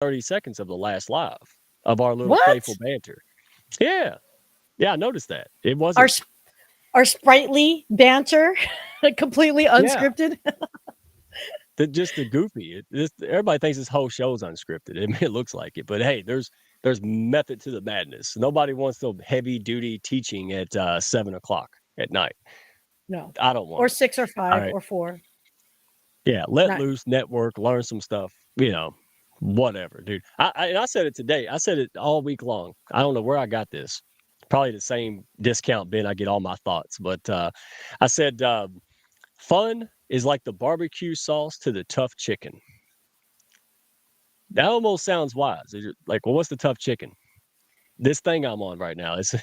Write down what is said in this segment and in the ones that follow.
30 seconds of the last live of our little playful What? banter. Yeah. Yeah, I noticed that. It Our wasn't. our sprightly banter, completely Yeah. unscripted. Just the goofy. Everybody thinks this whole show's unscripted. I mean, it looks like it, but hey, there's method to the madness. Nobody wants no heavy duty teaching at 7 o'clock at night. No. I don't want Or it. 6 or All 5 right. or 4. Yeah, let Not loose, network, learn some stuff. Whatever, dude. And I said it today. I said it all week long. I don't know where I got this. Probably the same discount bin I get all my thoughts. But I said, fun is like the barbecue sauce to the tough chicken. That almost sounds wise. Like, well, what's the tough chicken? This thing I'm on right now is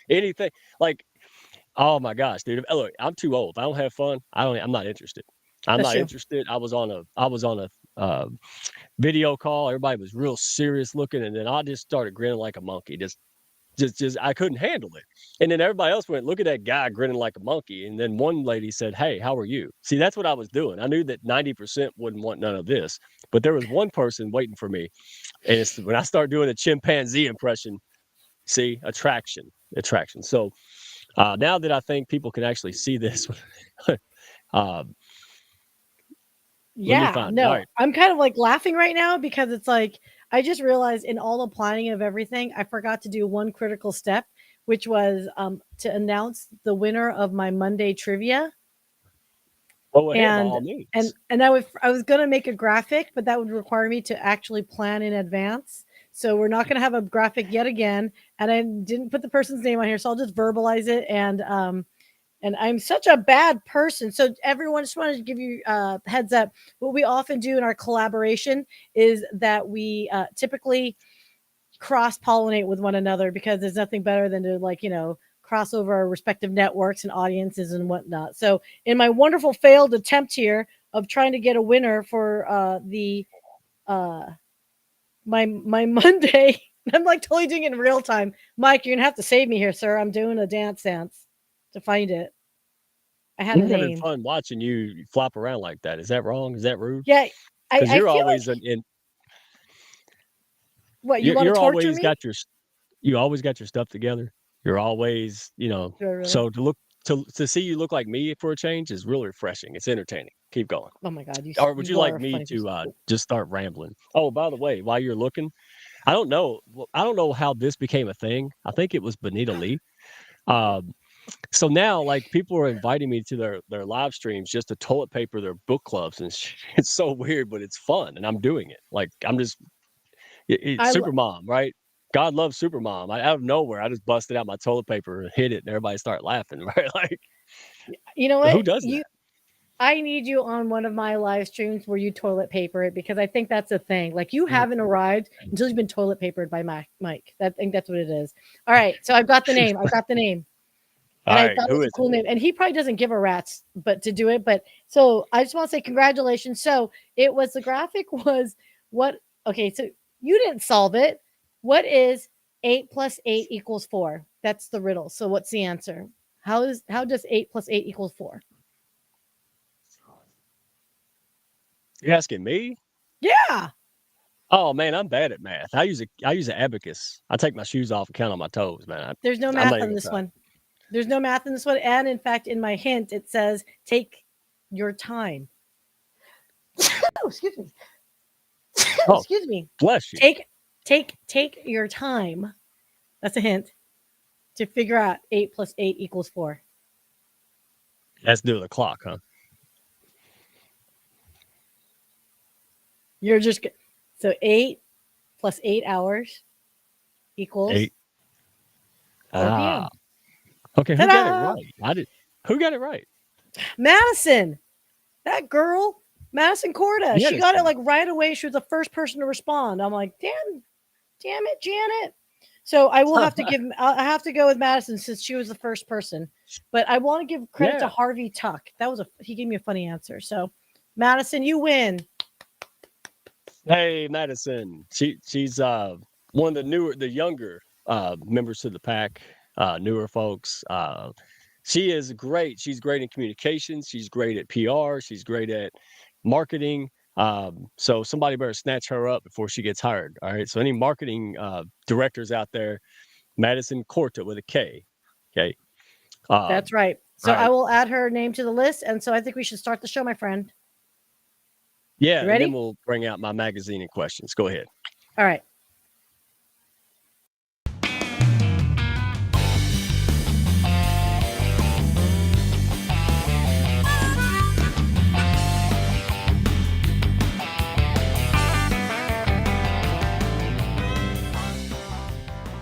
anything like, oh my gosh, dude. Look, I'm too old. If I don't have fun, I'm not interested. I'm that's not true. interested. I was on a video call. Everybody was real serious looking, and then I just started grinning like a monkey. Just I couldn't handle it. And then everybody else went, "Look at that guy grinning like a monkey." And then one lady said, "Hey, how are you?" See, that's what I was doing. I knew that 90% wouldn't want none of this, but there was one person waiting for me. And it's when I start doing a chimpanzee impression. See, attraction. So now that I think people can actually see this, um, let me Yeah, find it. All no. right. I'm kind of like laughing right now because it's like I just realized in all the planning of everything, I forgot to do one critical step, which was to announce the winner of my Monday trivia. Go ahead, by and all and means. and I was going to make a graphic, but that would require me to actually plan in advance. So we're not going to have a graphic yet again, and I didn't put the person's name on here, so I'll just verbalize it. And I'm such a bad person. So everyone, just wanted to give you heads up. What we often do in our collaboration is that we typically cross pollinate with one another because there's nothing better than to cross over our respective networks and audiences and whatnot. So in my wonderful failed attempt here of trying to get a winner for the uh my Monday, I'm like totally doing it in real time. Mike, you're gonna have to save me here, sir. I'm doing a dance to find it. I had a I'm having name. fun watching you flop around like that. Is that wrong? Is that rude? Yeah, Because I you're feel always like in. what you You're, want to you're torture always me? got your. You always got your stuff together. You're always, Do I really? So to see you look like me for a change is really refreshing. It's entertaining. Keep going. Oh my god, Or would you you like are a me funny to person. just start rambling? Oh, by the way, while you're looking, I don't know. I don't know how this became a thing. I think it was Bonita Lee. Um, so now, like, people are inviting me to their live streams just to toilet paper their book clubs, and it's so weird, but it's fun, and I'm doing it. Like, I'm just I lo- super mom, right? God loves super mom. Out of nowhere, I just busted out my toilet paper and hit it, and everybody started laughing, right? Like, you know who what does you that? I need you on one of my live streams where you toilet paper it because I think that's a thing. Like you Mm. haven't arrived until you've been toilet papered by Mike. I think that's what it is. All right, so I've got the name. I've got the name, All and I right, thought it who was a is it? cool name. And he probably doesn't give a rat's, but to do it. But so I just want to say congratulations. So it was the graphic was what? Okay, so you didn't solve it. What is 8 plus 8 equals 4? That's the riddle. So what's the answer? How does 8 plus 8 equals 4? You asking me? Yeah. Oh man, I'm bad at math. I use an abacus. I take my shoes off and count on my toes, man. There's no I'm not math even on gonna this try. one. There's no math in this one. And in fact, in my hint, it says take your time. Oh, excuse me. Oh, Excuse me. bless you. Take take your time. That's a hint to figure out 8 plus 8 equals 4. Let's do the clock, huh? You're just so 8 plus 8 hours equals Eight. 4 Ah. p.m. Okay, who got it Ta-da! right? I did. Who got it right? Madison, that girl, Madison Corda, she got it Medicine. like right away. She was the first person to respond. I'm like, damn it, Janet. So I will have to give. I have to go with Madison since she was the first person. But I want to give credit to Yeah. Harvey Tuck. That was a he gave me a funny answer. So Madison, you win. Hey, Madison. She's one of the younger members of the pack, newer folks. She is great. She's great in communications. She's great at PR. She's great at marketing. So somebody better snatch her up before she gets hired. All right. So any marketing directors out there, Madison Corta with a K. Okay. That's right. So All I right. will add her name to the list. And so I think we should start the show, my friend. Yeah. You And then ready? we'll bring out my magazine and questions. Go ahead. All right.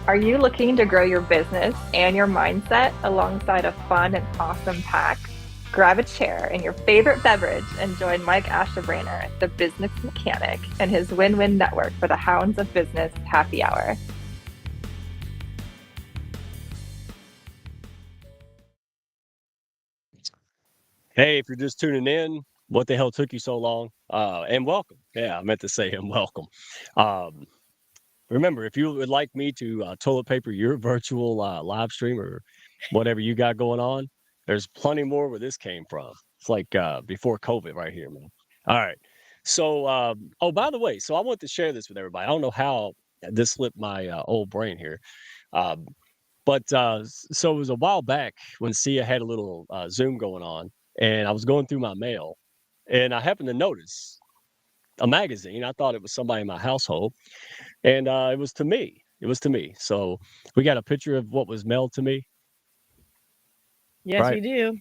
Are you looking to grow your business and your mindset alongside a fun and awesome pack? Grab a chair and your favorite beverage and join Mike Ashebrainer, the business mechanic, and his win-win network for the Hounds of Business Happy Hour. Hey, if you're just tuning in, what the hell took you so long? And welcome. Yeah, I meant to say and welcome. Um, Remember, if you would like me to toilet paper your virtual live stream or whatever you got going on, there's plenty more where this came from. It's like before COVID right here, man. All right. So, oh, by the way, so I want to share this with everybody. I don't know how this slipped my old brain here. Um, but so it was a while back when Sia had a little Zoom going on, and I was going through my mail, and I happened to notice a magazine. I thought it was somebody in my household, and it was to me. It was to me. So we got a picture of what was mailed to me, Yes, right? we do.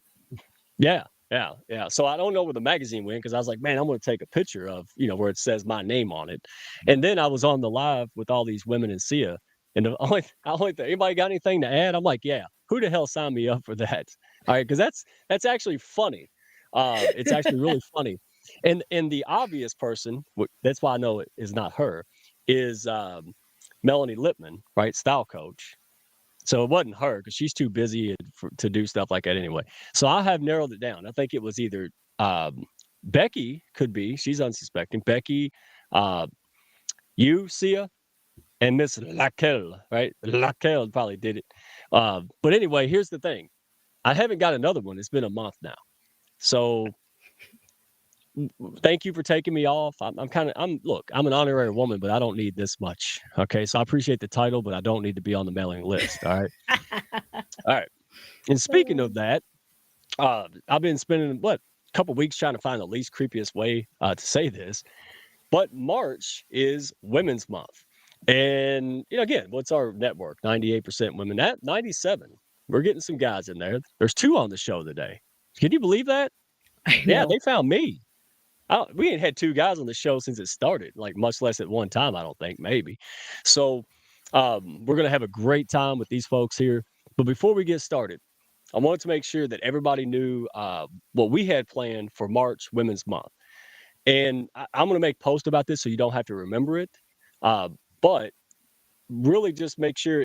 Yeah, yeah. So I don't know where the magazine went because I was like, man, I'm going to take a picture of where it says my name on it. And then I was on the live with all these women in SIA, and the only thing, anybody got anything to add? I'm like, yeah. Who the hell signed me up for that? All right, because that's actually funny. It's actually really funny. And the obvious person, that's why I know it is not her, is Melanie Lipman, right? Style coach. So it wasn't her because she's too busy to do stuff like that anyway. So I have narrowed it down. I think it was either Becky, could be, she's unsuspecting. Becky, uh, you, Sia, and Miss Laquelle, right? Laquelle probably did it. But anyway, here's the thing. I haven't got another one. It's been a month now. So thank you for taking me off. Look, I'm an honorary woman, but I don't need this much. Okay. So I appreciate the title, but I don't need to be on the mailing list. All right. All right. And speaking of that, I've been spending a couple weeks trying to find the least creepiest way to say this, but March is Women's Month, and again, what's our network? 98% women. At 97, we're getting some guys in there. There's two on the show today. Can you believe that? Yeah, they found me. We ain't had two guys on the show since it started, like much less at one time. I don't think, maybe. So we're gonna have a great time with these folks here. But before we get started, I wanted to make sure that everybody knew what we had planned for March Women's Month. And I'm going to make posts about this so you don't have to remember it. But really just make sure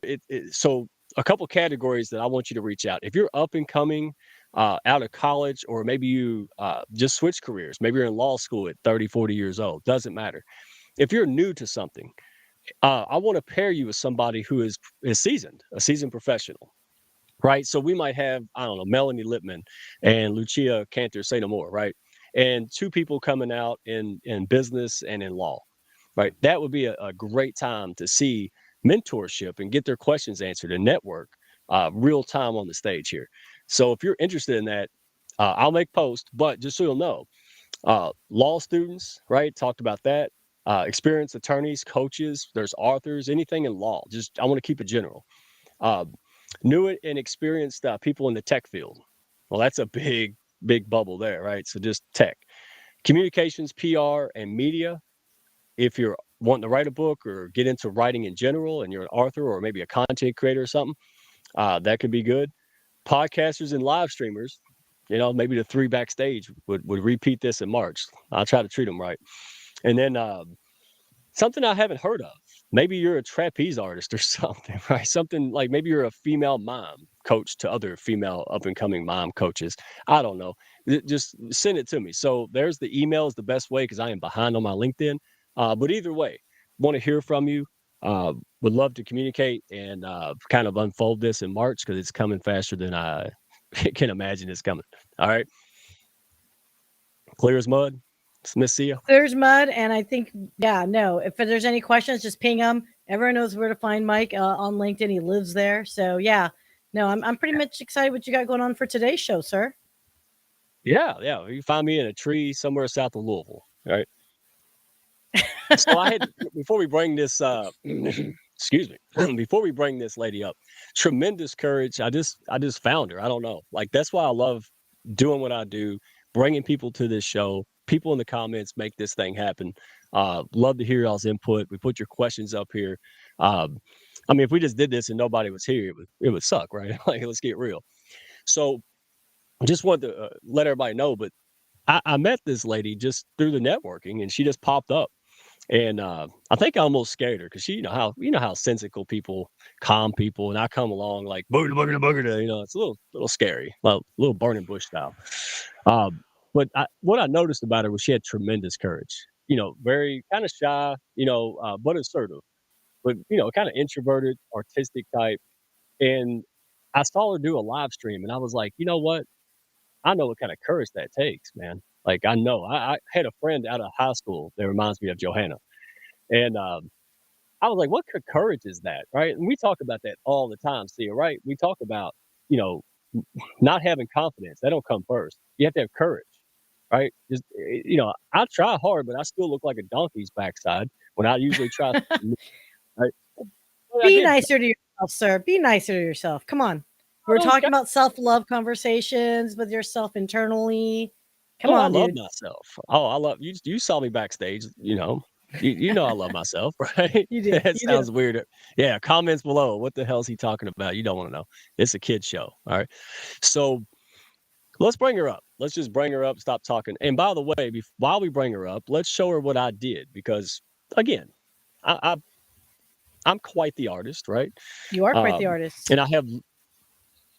so a couple categories that I want you to reach out. If you're up and coming out of college, or maybe you just switch careers, maybe you're in law school at 30, 40 years old, doesn't matter. If you're new to something, I want to pair you with somebody who is seasoned, a seasoned professional. Right. So we might have, I don't know, Melanie Lipman and Lucia Cantor say no more. Right. And two people coming out in business and in law. Right. That would be a great time to see mentorship and get their questions answered and network real time on the stage here. So if you're interested in that, I'll make posts. But just so you'll know, law students, right? Talked about that. Experienced attorneys, coaches, there's authors, anything in law. Just I want to keep it general. Uh, New and experienced people in the tech field. Well, that's a big bubble there, right? So just tech, communications, PR, and media. If you're wanting to write a book or get into writing in general, and you're an author or maybe a content creator or something, that could be good. Podcasters and live streamers, maybe the three backstage would repeat this in March. I'll try to treat them right. And then something I haven't heard of. Maybe you're a trapeze artist or something, right? Something like maybe you're a female mom coach to other female up and coming mom coaches. I don't know. Just send it to me. So there's the email is the best way because I am behind on my LinkedIn. But either way, want to hear from you. Would love to communicate and kind of unfold this in March because it's coming faster than I can imagine it's coming. All right. Clear as mud. Miss Sia? There's mud, and I think, yeah, no. If there's any questions, just ping him. Everyone knows where to find Mike on LinkedIn. He lives there. So, yeah, no, I'm pretty much excited what you got going on for today's show, sir. Yeah. You can find me in a tree somewhere south of Louisville. Right. So I had, before we bring this, excuse me, before we bring this lady up, tremendous courage. I just found her. I don't know. Like, that's why I love doing what I do, bringing people to this show. People in the comments make this thing happen. Love to hear y'all's input. We put your questions up here. I mean, if we just did this and nobody was here, it would suck, right? Like, let's get real. So just wanted to let everybody know, but I met this lady just through the networking, and she just popped up. And I think I almost scared her because she, you know how sensical people calm people, and I come along like booger booger booger, it's a little scary, a little burning bush style. But what I noticed about her was she had tremendous courage. Very kind of shy, but assertive, but kind of introverted, artistic type. And I saw her do a live stream, and I was like, you know what? I know what kind of courage that takes, man. Like, I know. I had a friend out of high school that reminds me of Johanna. And I was like, what courage is that? Right. And we talk about that all the time, Sia, right? We talk about, you know, not having confidence. That don't come first. You have to have courage. Right. Just, I try hard, but I still look like a donkey's backside when I usually try. Right. Well, I Be did. nicer to yourself, sir. Be nicer to yourself. Come on. We're talking about self-love conversations with yourself internally. Come I on, love dude. myself. Oh, I love you. You saw me backstage, You know I love myself, right? You do. That You do. sounds weird. Yeah, comments below. What the hell is he talking about? You don't want to know. It's a kid show. All right. So let's bring her up. Let's just bring her up. Stop talking. And by the way, while we bring her up, let's show her what I did because, again, I'm quite the artist, right? You are quite the artist. And I have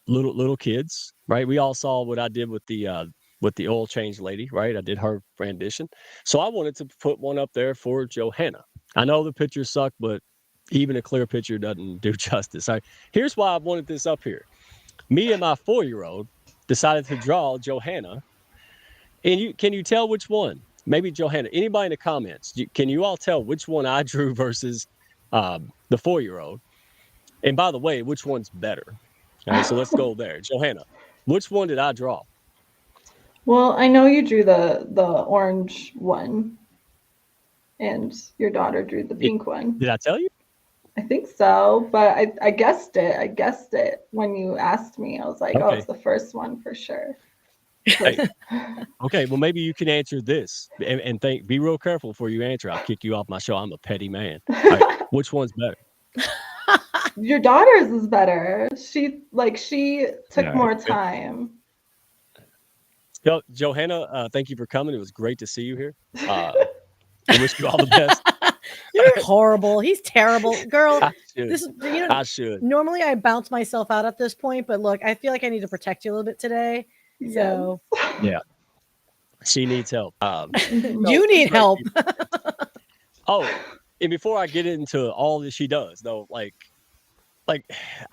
little kids, right? We all saw what I did with the oil change lady, right? I did her rendition. So I wanted to put one up there for Johanna. I know the pictures suck, but even a clear picture doesn't do justice. Here's why I wanted this up here. Me and my 4-year-old decided to draw Johanna. And can you tell which one? Maybe Johanna. Anybody in the comments? Can you all tell which one I drew versus the 4-year-old? And by the way, which one's better? All right, so let's go there. Johanna, which one did I draw? Well, I know you drew the orange one, and your daughter drew the pink one. Did I tell you? I think so, but I guessed it. I guessed it when you asked me. I was like, Okay. oh, it's the first one for sure. Hey. Okay, well, maybe you can answer this and be real careful before you answer. I'll kick you off my show. I'm a petty man. All right, which one's better? Your daughter's is better. She took All more right. time. Johanna, thank you for coming. It was great to see you here. I wish you all the best. You're horrible. He's terrible. Girl, I should. Normally I bounce myself out at this point, but look, I feel like I need to protect you a little bit today. Yes. So Yeah. She needs help. You need help. Oh, and before I get into all that she does, though, like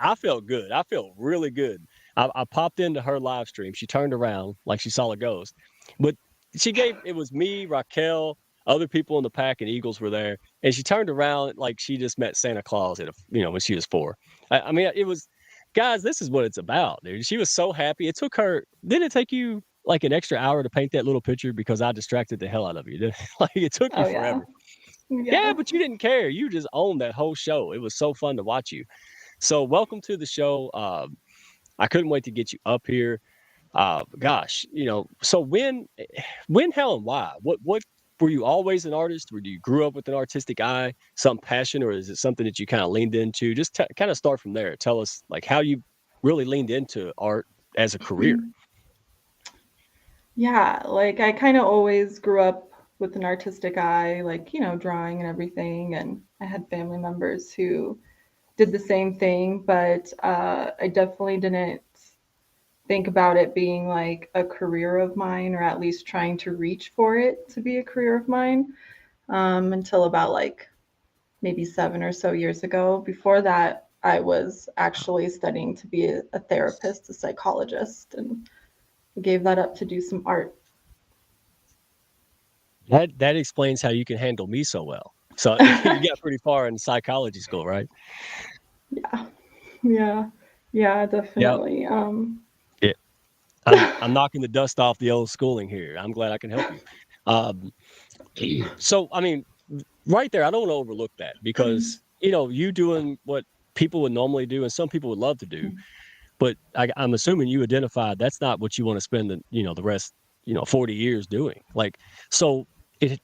I felt good. I felt really good. I popped into her live stream. She turned around like she saw a ghost, but it was me, Raquel, other people in the pack, and Eagles were there. And she turned around like she just met Santa Claus when she was 4. I mean, it was, guys, this is what it's about, dude. She was so happy. Didn't it take you like an extra hour to paint that little picture because I distracted the hell out of you? Like, it took you forever. Yeah, but you didn't care. You just owned that whole show. It was so fun to watch you. So welcome to the show. I couldn't wait to get you up here. Gosh, so when, how, and why? What were you always an artist? Or you grew up with an artistic eye, some passion, or is it something that you kind of leaned into? Just kind of start from there. Tell us like how you really leaned into art as a career. Yeah, like I kind of always grew up with an artistic eye, like, drawing and everything. And I had family members who did the same thing, but I definitely didn't think about it being like a career of mine, or at least trying to reach for it to be a career of mine until about like maybe 7 or so years ago. Before that, I was actually studying to be a therapist, a psychologist, and gave that up to do some art. That explains how you can handle me so well. So you got pretty far in psychology school, right? Yeah. Yeah. Yeah, Yep. definitely. Yeah. I'm knocking the dust off the old schooling here. I'm glad I can help you. Um, so I mean, right there, I don't want to overlook that because you doing what people would normally do, and some people would love to do, but I'm assuming you identified that's not what you want to spend the rest 40 years doing. Like, so it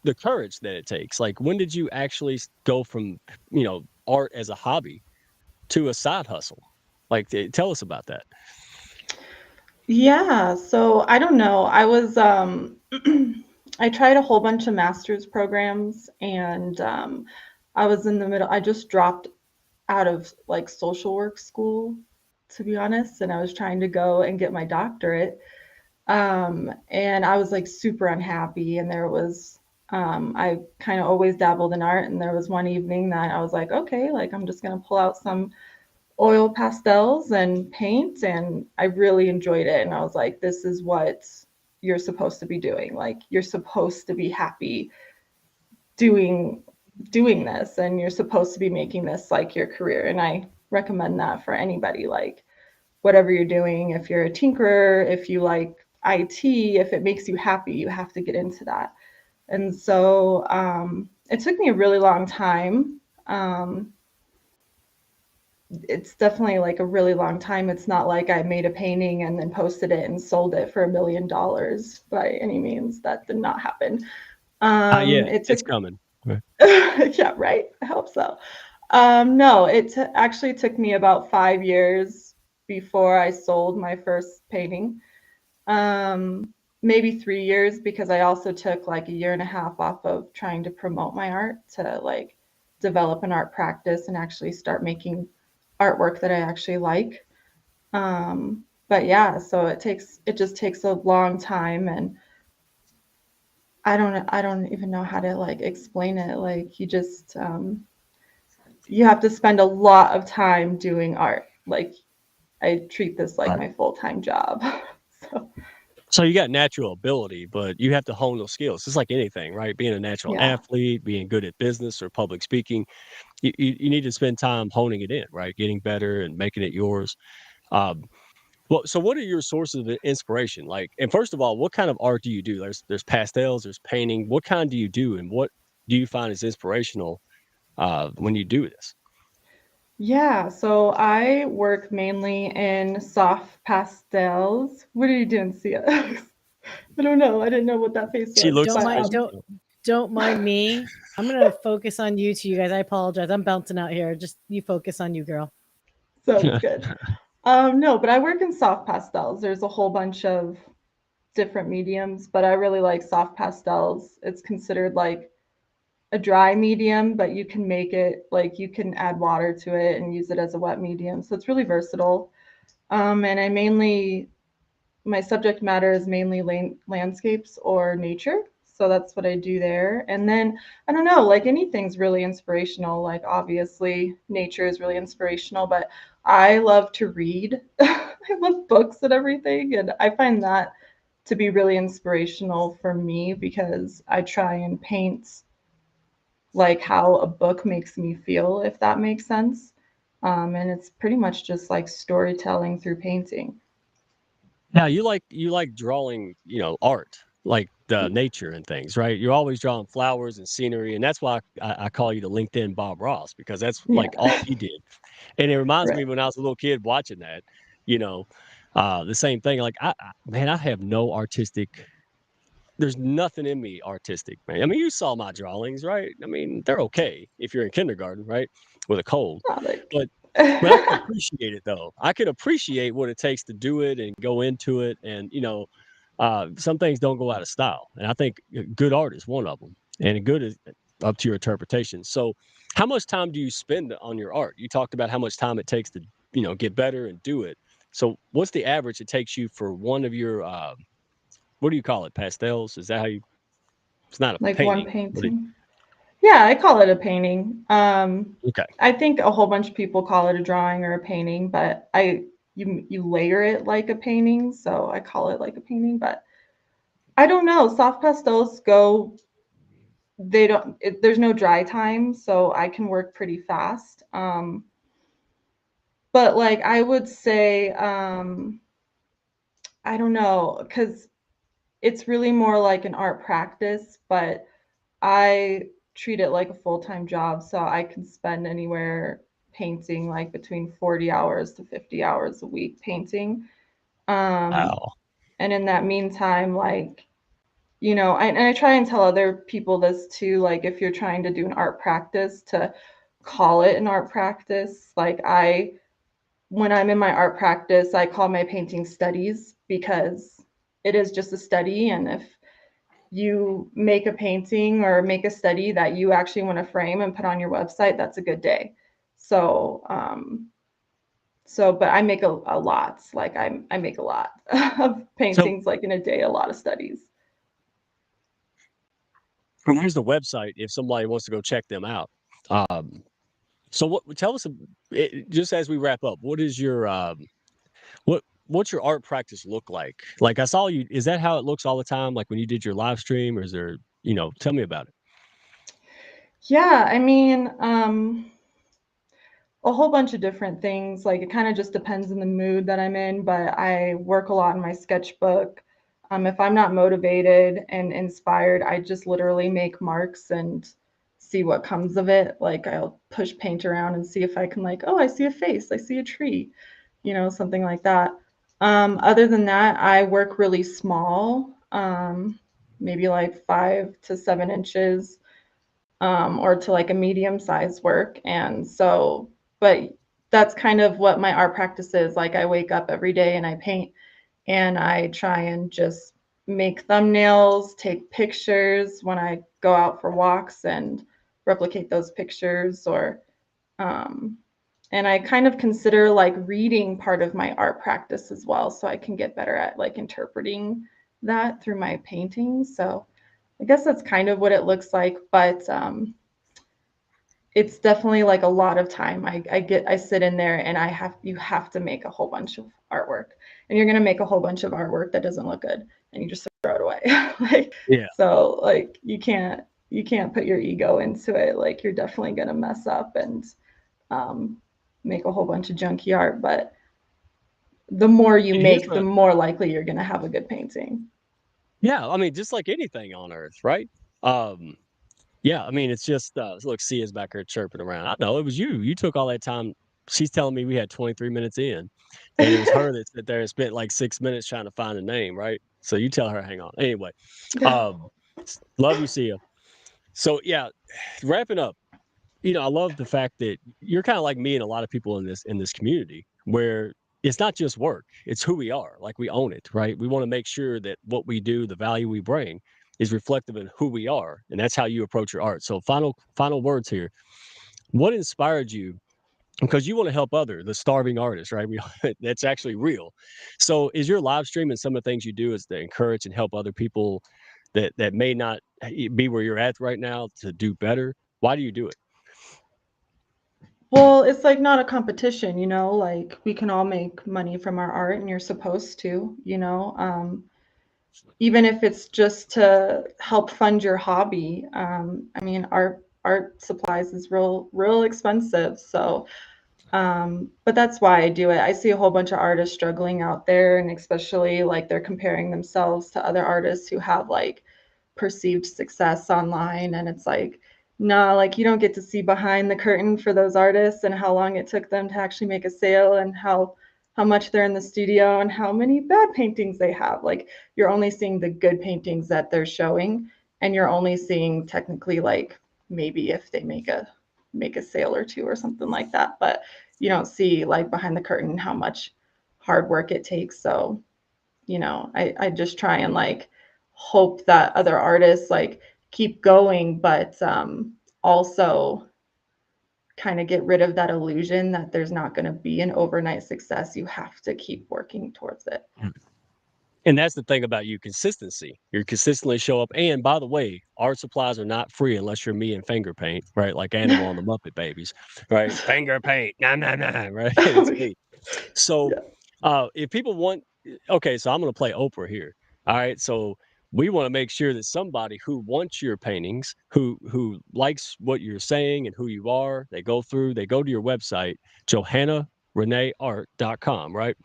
the courage that it takes. Like, when did you actually go from art as a hobby to a side hustle? Like, tell us about that. Yeah, so I don't know. I was I tried a whole bunch of master's programs and I was in the middle. I just dropped out of like social work school, to be honest, and I was trying to go and get my doctorate. And I was like super unhappy and there was I kind of always dabbled in art and there was one evening that I was like, okay, like I'm just going to pull out some oil pastels and paint, and I really enjoyed it, and I was like, this is what you're supposed to be doing. Like you're supposed to be happy doing this, and you're supposed to be making this like your career. And I recommend that for anybody, like whatever you're doing. If you're a tinkerer, if you like IT, if it makes you happy, you have to get into that. And so it took me a really long time. It's definitely like a really long time. It's not like I made a painting and then posted it and sold it for $1 million by any means. That did not happen. Yeah, It it's took, coming. Right. yeah, right. I hope so. No, actually took me about 5 years before I sold my first painting. Maybe 3 years because I also took like a year and a half off of trying to promote my art to like develop an art practice and actually start making artwork that I actually like. But yeah, so it just takes a long time, and I don't even know how to like explain it. Like you have to spend a lot of time doing art. Like I treat this like Right. my full-time job. So So you got natural ability, but you have to hone those skills. It's like anything, right? Being a natural yeah. athlete, being good at business or public speaking, you need to spend time honing it in, right? Getting better and making it yours. Um, well, so what are your sources of inspiration? Like, and first of all, what kind of art do you do? There's pastels, there's painting. What kind do you do, and what do you find is inspirational when you do this? Yeah, so I work mainly in soft pastels. What are you doing, Sia? I don't know. I didn't know what that face She was, looks Don't but mind don't mind me. I'm gonna focus on you two, you guys. I apologize. I'm bouncing out here. Just you focus on you, girl. sounds good. No, but I work in soft pastels. There's a whole bunch of different mediums, but I really like soft pastels. It's considered like a dry medium, but you can make it like you can add water to it and use it as a wet medium. So it's really versatile. And my subject matter is mainly landscapes or nature. So that's what I do there. And then I don't know, like anything's really inspirational. Like obviously nature is really inspirational, but I love to read. I love books and everything. And I find that to be really inspirational for me because I try and paint like how a book makes me feel, if that makes sense. And it's pretty much just like storytelling through painting. Now you like drawing, art, like the nature and things, right? You're always drawing flowers and scenery, and that's why I call you the LinkedIn Bob Ross because that's Yeah, like all he did. And it reminds right. me when I was a little kid watching that, you know, the same thing. Like man, I have no artistic. There's nothing in me artistic, man. I mean, you saw my drawings, right? I mean, they're okay if you're in kindergarten, right, with a cold, Not like but but I can appreciate it though. I can appreciate what it takes to do it and go into it. And, some things don't go out of style. And I think good art is one of them. And good is up to your interpretation. So, how much time do you spend on your art? You talked about how much time it takes to, get better and do it. So, what's the average it takes you for one of your, what do you call it? Pastels? Is that how you? It's not a like one painting. What? painting. Yeah, I call it a painting. Okay. I think a whole bunch of people call it a drawing or a painting, but you layer it like a painting, so I call it like a painting. But I don't know. Soft pastels go, they don't, there's no dry time, so I can work pretty fast. But like I would say, I don't know, because it's really more like an art practice, but I treat it like a full-time job, so I can spend anywhere painting like between 40 hours to 50 hours a week painting. Um, Wow. and in that meantime, like, you know, and I try and tell other people this too, like if you're trying to do an art practice, to call it an art practice. Like when I'm in my art practice, I call my painting studies, because it is just a study. And if you make a painting or make a study that you actually want to frame and put on your website, that's a good day. So, but I make a lot. Like I make a lot of So paintings, like in a day, a lot of studies. here's the website if somebody wants to go check them out. So what? Tell us just as we wrap up. What is your what's your art practice look like? Like I saw you. Is that how it looks all the time? Like when you did your live stream, or is there? Tell me about it. Yeah, I mean, a whole bunch of different things. Like it kind of just depends on the mood that I'm in, but I work a lot in my sketchbook. If I'm not motivated and inspired, I just literally make marks and see what comes of it. Like I'll push paint around and see if I can, like, oh, I see a face, I see a tree, something like that. Other than that, I work really small, maybe like 5 to 7 inches, or to like a medium size work. And so, but that's kind of what my art practice is. Like I wake up every day and I paint, and I try and just make thumbnails, take pictures when I go out for walks and replicate those pictures. And I kind of consider like reading part of my art practice as well, so I can get better at like interpreting that through my paintings. So I guess that's kind of what it looks like, but it's definitely like a lot of time. I sit in there and you have to make a whole bunch of artwork, and you're gonna make a whole bunch of artwork that doesn't look good, and you just throw it away. Like, Yeah. so like you can't put your ego into it. Like you're definitely gonna mess up and make a whole bunch of junky art, but the more you And here's make, the the more likely you're gonna have a good painting. Yeah. I mean, just like anything on Earth, right? Um, Yeah, I mean, it's just look, Sia's back here chirping around. I know it was you. You took all that time. She's telling me we had 23 minutes in, and it was her that sat there and spent like 6 minutes trying to find a name, right? So you tell her, hang on. Anyway, love you, Sia. So yeah, wrapping up. I love the fact that you're kind of like me and a lot of people in this community, where it's not just work, it's who we are. Like we own it, right? We want to make sure that what we do, the value we bring, is reflective in who we are, and that's how you approach your art. So final words here. What inspired you? Because you want to help the starving artists, right? That's actually real. So is your live stream and some of the things you do is to encourage and help other people that may not be where you're at right now to do better? Why do you do it? Well, it's like not a competition, like we can all make money from our art, and you're supposed to. Even if it's just to help fund your hobby. I mean, art supplies is real expensive. So, but that's why I do it. I see a whole bunch of artists struggling out there, and especially like they're comparing themselves to other artists who have like perceived success online. And it's like, no, like you don't get to see behind the curtain for those artists, and how long it took them to actually make a sale, and how much they're in the studio, and how many bad paintings they have. Like you're only seeing the good paintings that they're showing, and you're only seeing technically like maybe if they make a sale or two or something like that, but you don't see like behind the curtain how much hard work it takes. So, I just try and like hope that other artists like keep going, but also kind of get rid of that illusion that there's not going to be an overnight success. You have to keep working towards it. And that's the thing about you, consistency. You consistently show up. And by the way, art supplies are not free unless you're me and finger paint, right? Like Animal on the Muppet Babies, right? Finger paint, nah, nah, nah, right? It's me. So Yeah. if people want, okay, so I'm going to play Oprah here. All right. So we want to make sure that somebody who wants your paintings, who likes what you're saying and who you are, they go to your website, johannareneeart.com, right?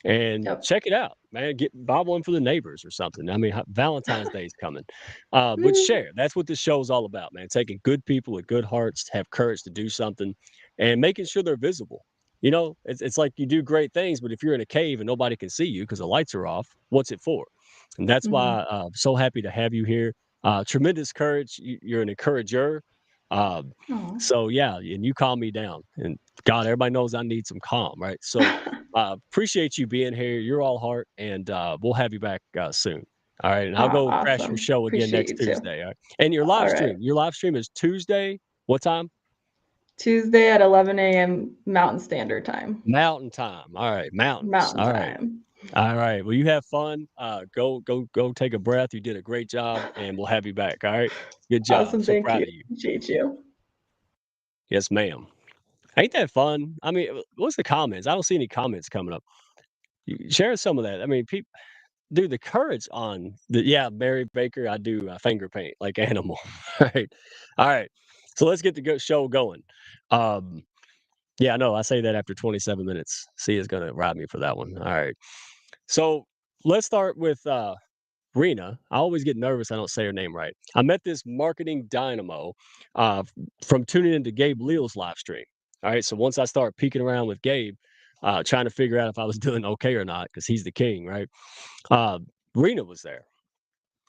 And Yep. check it out, man. Buy one for the neighbors or something. I mean, Valentine's Day is coming, but Woo. share. That's what this show is all about, man. Taking good people with good hearts to have courage to do something, and making sure they're visible. You know, it's like you do great things, but if you're in a cave and nobody can see you because the lights are off, what's it for? And that's Mhm. why I'm so happy to have you here. Tremendous courage. You're an encourager. Um, Aw. so yeah, and you calm me down. And God, everybody knows I need some calm, right? So appreciate you being here. You're all heart, and we'll have you back soon. All right, and I'll go crash your Awesome. show again Appreciate next you too. Tuesday. All right, and your All live right. stream. Your live stream is Tuesday. What time? Tuesday at 11 a.m. Mountain Standard Time. Mountain time. All right, mountains. Mountain All right. time. All right. Well, you have fun. Go take a breath. You did a great job, and we'll have you back. All right. Good job. Awesome. So Thank proud you. of you. Appreciate you. Yes, ma'am. Ain't that fun? I mean, what's the comments? I don't see any comments coming up. Share some of that. I mean, people, dude, the courage on the Mary Baker. I do finger paint like animal. Right. All right. So let's get the show going. Um, yeah, no, I say that after 27 minutes. C is gonna rob me for that one. All right. So let's start with Rena. I always get nervous. I don't say her name right. I met this marketing dynamo from tuning into Gabe Leal's live stream. All right. So once I start peeking around with Gabe, trying to figure out if I was doing okay or not, because he's the king, right? Uh, Rena was there.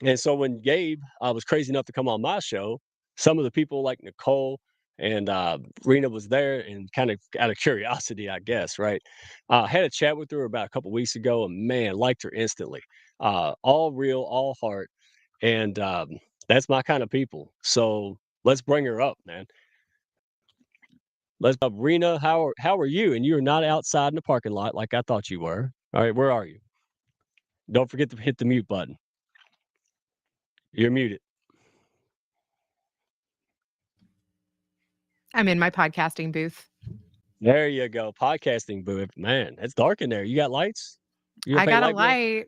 And so when Gabe was crazy enough to come on my show, some of the people like Nicole and Rena was there, and kind of out of curiosity, I guess, right? Had a chat with her about a couple weeks ago, and man, liked her instantly. All real, all heart, and that's my kind of people. So let's bring her up, man. Let's Rena. How are you? And you're not outside in the parking lot like I thought you were. All right, where are you? Don't forget to hit the mute button. You're muted. I'm in my podcasting booth. There you go. Podcasting booth. Man, it's dark in there. You got lights? You gonna I paint got a light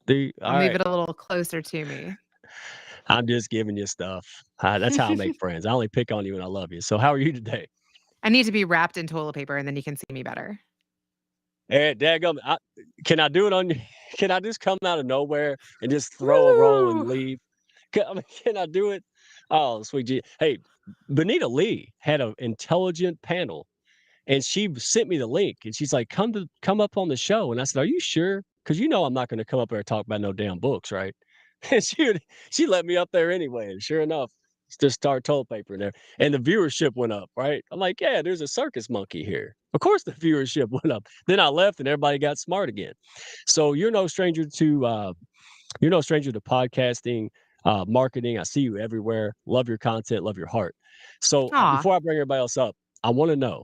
bill? light. All I'll move right. it a little closer to me. I'm just giving you stuff. That's how I make friends. I only pick on you when I love you. So how are you today? I need to be wrapped in toilet paper and then you can see me better. Hey, daggum, can I do it on you? Can I just come out of nowhere and just throw a roll and Woo! leave? Can I do it? Oh, sweet G. Hey, Benita Lee had an intelligent panel, and she sent me the link, and she's like, come up on the show." And I said, "Are you sure? Because you know I'm not going to come up there and talk about no damn books, right?" And she let me up there anyway. And sure enough, just start toilet paper in there, and the viewership went up. Right? I'm like, "Yeah, there's a circus monkey here. Of course, the viewership went up." Then I left, and everybody got smart again. So you're no stranger to podcasting, marketing. I see you everywhere. Love your content. Love your heart. So Aw. before I bring everybody else up, I want to know,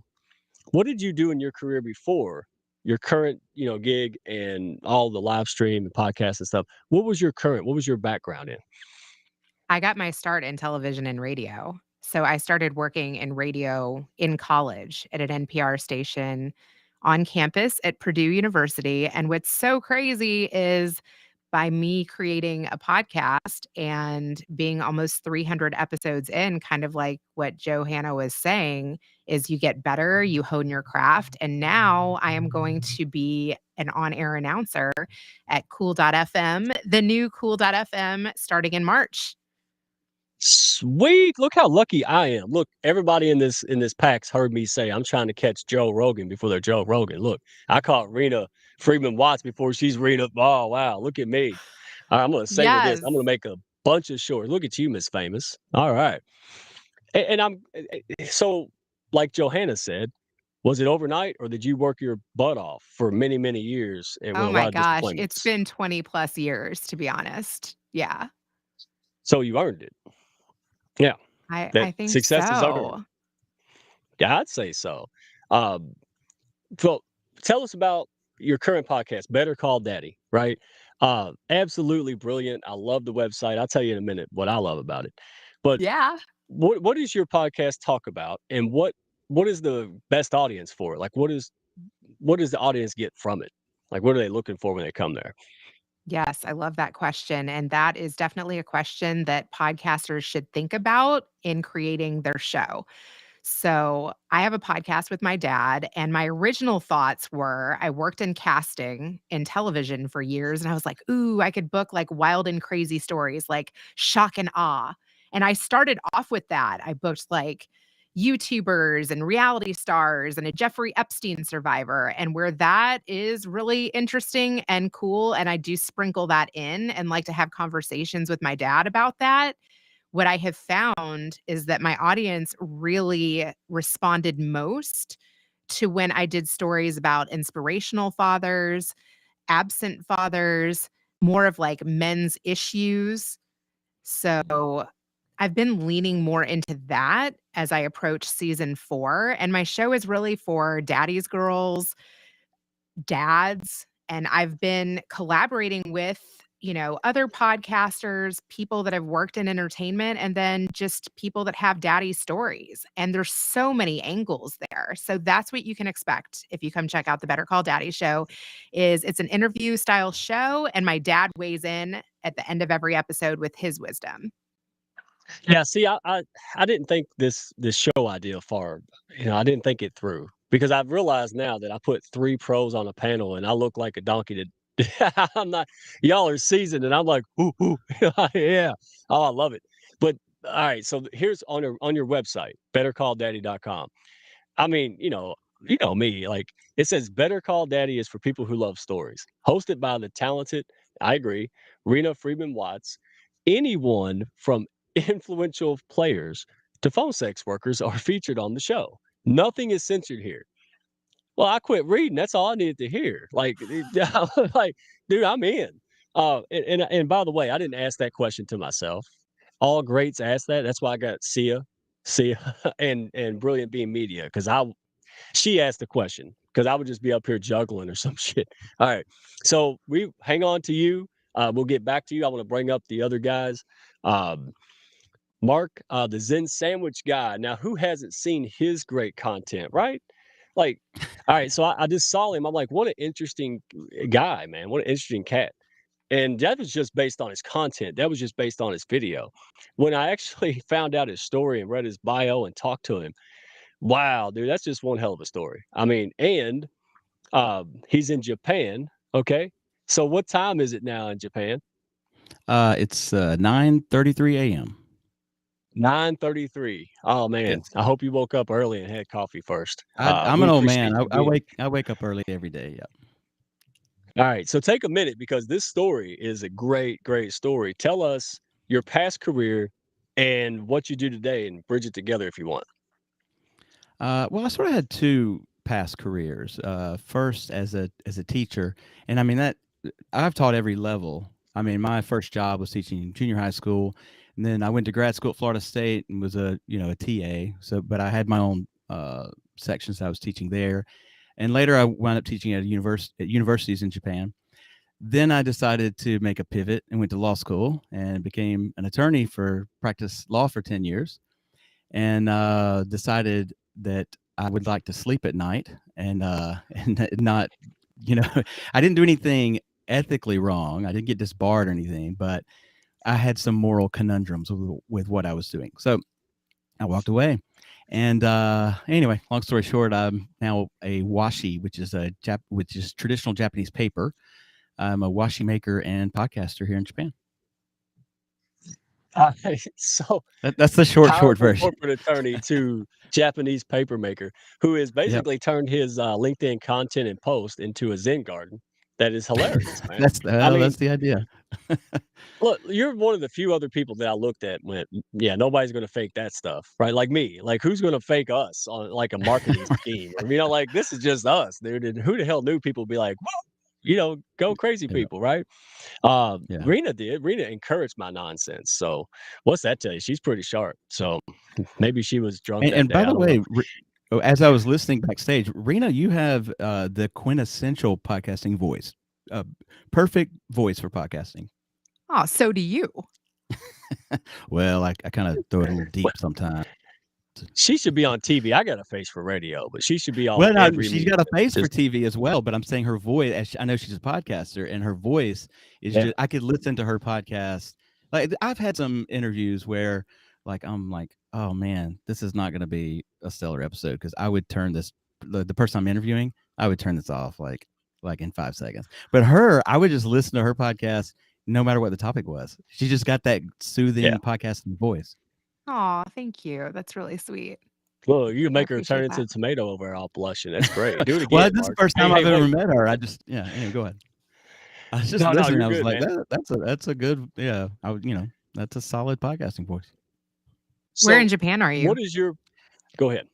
what did you do in your career before your current, gig and all the live stream and podcasts and stuff? What was your background in? I got my start in television and radio. So I started working in radio in college at an NPR station on campus at Purdue University. And what's so crazy is by me creating a podcast and being almost 300 episodes in, kind of like what Johanna was saying, is you get better, you hone your craft. And now I am going to be an on-air announcer at Cool.fm, the new Cool.fm starting in March. Sweet. Look how lucky I am. Look, everybody in this PAX heard me say I'm trying to catch Joe Rogan before they're Joe Rogan. Look, I caught Rena Friedman-Watts before she's Rena. Oh wow, look at me. All right, I'm gonna savor this. I'm Yes. gonna make a bunch of shorts. Look at you, Miss Famous. All right. And so, like Johanna said, was it overnight, or did you work your butt off for many, many years and with Oh a my lot of gosh. It's disappointments? been 20 plus years, to be honest. Yeah. So you earned it. Yeah, that I think success is earned. so. Yeah, I'd say so. Um, so tell us about your current podcast, Better Call Daddy, right? Absolutely brilliant. I love the website. I'll tell you in a minute what I love about it. But Yeah. what does your podcast talk about, and what is the best audience for it? Like what does the audience get from it? Like what are they looking for when they come there? Yes, I love that question. And that is definitely a question that podcasters should think about in creating their show. So I have a podcast with my dad, and my original thoughts were I worked in casting in television for years, and I was like, ooh, I could book like wild and crazy stories like shock and awe. And I started off with that. I booked like YouTubers and reality stars and a Jeffrey Epstein survivor, and where that is really interesting and cool. And I do sprinkle that in and like to have conversations with my dad about that. What I have found is that my audience really responded most to when I did stories about inspirational fathers, absent fathers, more of like men's issues. So I've been leaning more into that as I approach season 4. And my show is really for daddy's girls, dads, and I've been collaborating with, other podcasters, people that have worked in entertainment, and then just people that have daddy stories. And there's so many angles there. So that's what you can expect if you come check out the Better Call Daddy show. It's an interview style show, and my dad weighs in at the end of every episode with his wisdom. Yeah, see, I didn't think this show idea far. I didn't think it through because I've realized now that I put 3 pros on a panel and I look like a donkey to I'm not y'all are seasoned and I'm like, "Ooh, ooh, yeah. Oh, I love it." But all right, so here's on your website, bettercalldaddy.com. I mean, you know me, like it says Better Call Daddy is for people who love stories. Hosted by the talented, I agree, Rena Friedman-Watts. Anyone from influential players to phone sex workers are featured on the show. Nothing is censored here. Well, I quit reading. That's all I needed to hear. Like, like, dude, I'm in. And by the way, I didn't ask that question to myself. All greats ask that. That's why I got Sia, and Brilliant Being Media because she asked the question because I would just be up here juggling or some shit. All right. So we hang on to you. We'll get back to you. I want to bring up the other guys. Um, Mark, the Zen Sandwich guy. Now, who hasn't seen his great content, right? Like, all right. So I just saw him. I'm like, what an interesting guy, man. What an interesting cat. And that was just based on his content. That was just based on his video. When I actually found out his story and read his bio and talked to him, wow, dude, that's just one hell of a story. I mean, and he's in Japan. Okay. So what time is it now in Japan? It's 9:33 a.m. 9:33. Oh man. Yes. I hope you woke up early and had coffee first. I'm We an old appreciate man. you I being. wake up early every day. Yeah. All right. So take a minute because this story is a great, great story. Tell us your past career and what you do today and bridge it together if you want. Well, I sort of had 2 past careers. First as a teacher, and I mean that I've taught every level. I mean, my first job was teaching junior high school, and then I went to grad school at Florida State and was a TA. So, but I had my own sections I was teaching there, and later I wound up teaching at universities in Japan. Then I decided to make a pivot and went to law school and became an attorney for practice law for 10 years, and decided that I would like to sleep at night and and not, I didn't do anything ethically wrong. I didn't get disbarred or anything, but I had some moral conundrums with what I was doing. So I walked away. And anyway, long story short, I'm now a washi, which is traditional Japanese paper. I'm a washi maker and podcaster here in Japan. So That's the short powerful version. corporate attorney to Japanese paper maker who has Yep. basically turned his LinkedIn content and post into a Zen garden. That is hilarious, man. That's I mean, that's the idea. look, you're one of the few other people that I looked at and went, yeah, nobody's going to fake that stuff, right? Like me, like who's going to fake us on like a marketing scheme? Or, like this is just us, dude. And who the hell knew people would be like, whoa, go crazy Yeah. people, right? Yeah. Rena did. Rena encouraged my nonsense. So what's that tell you? She's pretty sharp. So maybe she was drunk that And day. by I the don't know. way, as I was listening backstage, Rena, you have the quintessential podcasting voice. Perfect voice for podcasting. Oh, so do you. Well, I kind of throw it a little deep sometimes. She should be on TV. I got a face for radio, but she should be on Well, no, every she's media. got a face for Just- TV as well, but I'm saying her voice. I know she's a podcaster, and her voice is Yeah. just. I could listen to her podcast. Like I've had some interviews where, like, I'm like, oh man, this is not going to be a stellar episode because I would turn this. The person I'm interviewing, I would turn this off like in 5 seconds. But her, I would just listen to her podcast no matter what the topic was. She just got that soothing podcasting voice. Oh, thank you. That's really sweet. Well, you can make her turn appreciate into a that. tomato over all blushing. That's great. Do it again. Well, this is the Mark. first time Hey, I've ever wait. met her. I just Anyway, go ahead. I was just No, listening. you're I was good, like, man. that's a good, yeah. That's a solid podcasting voice. Where So, in Japan are you? What is your? Go ahead.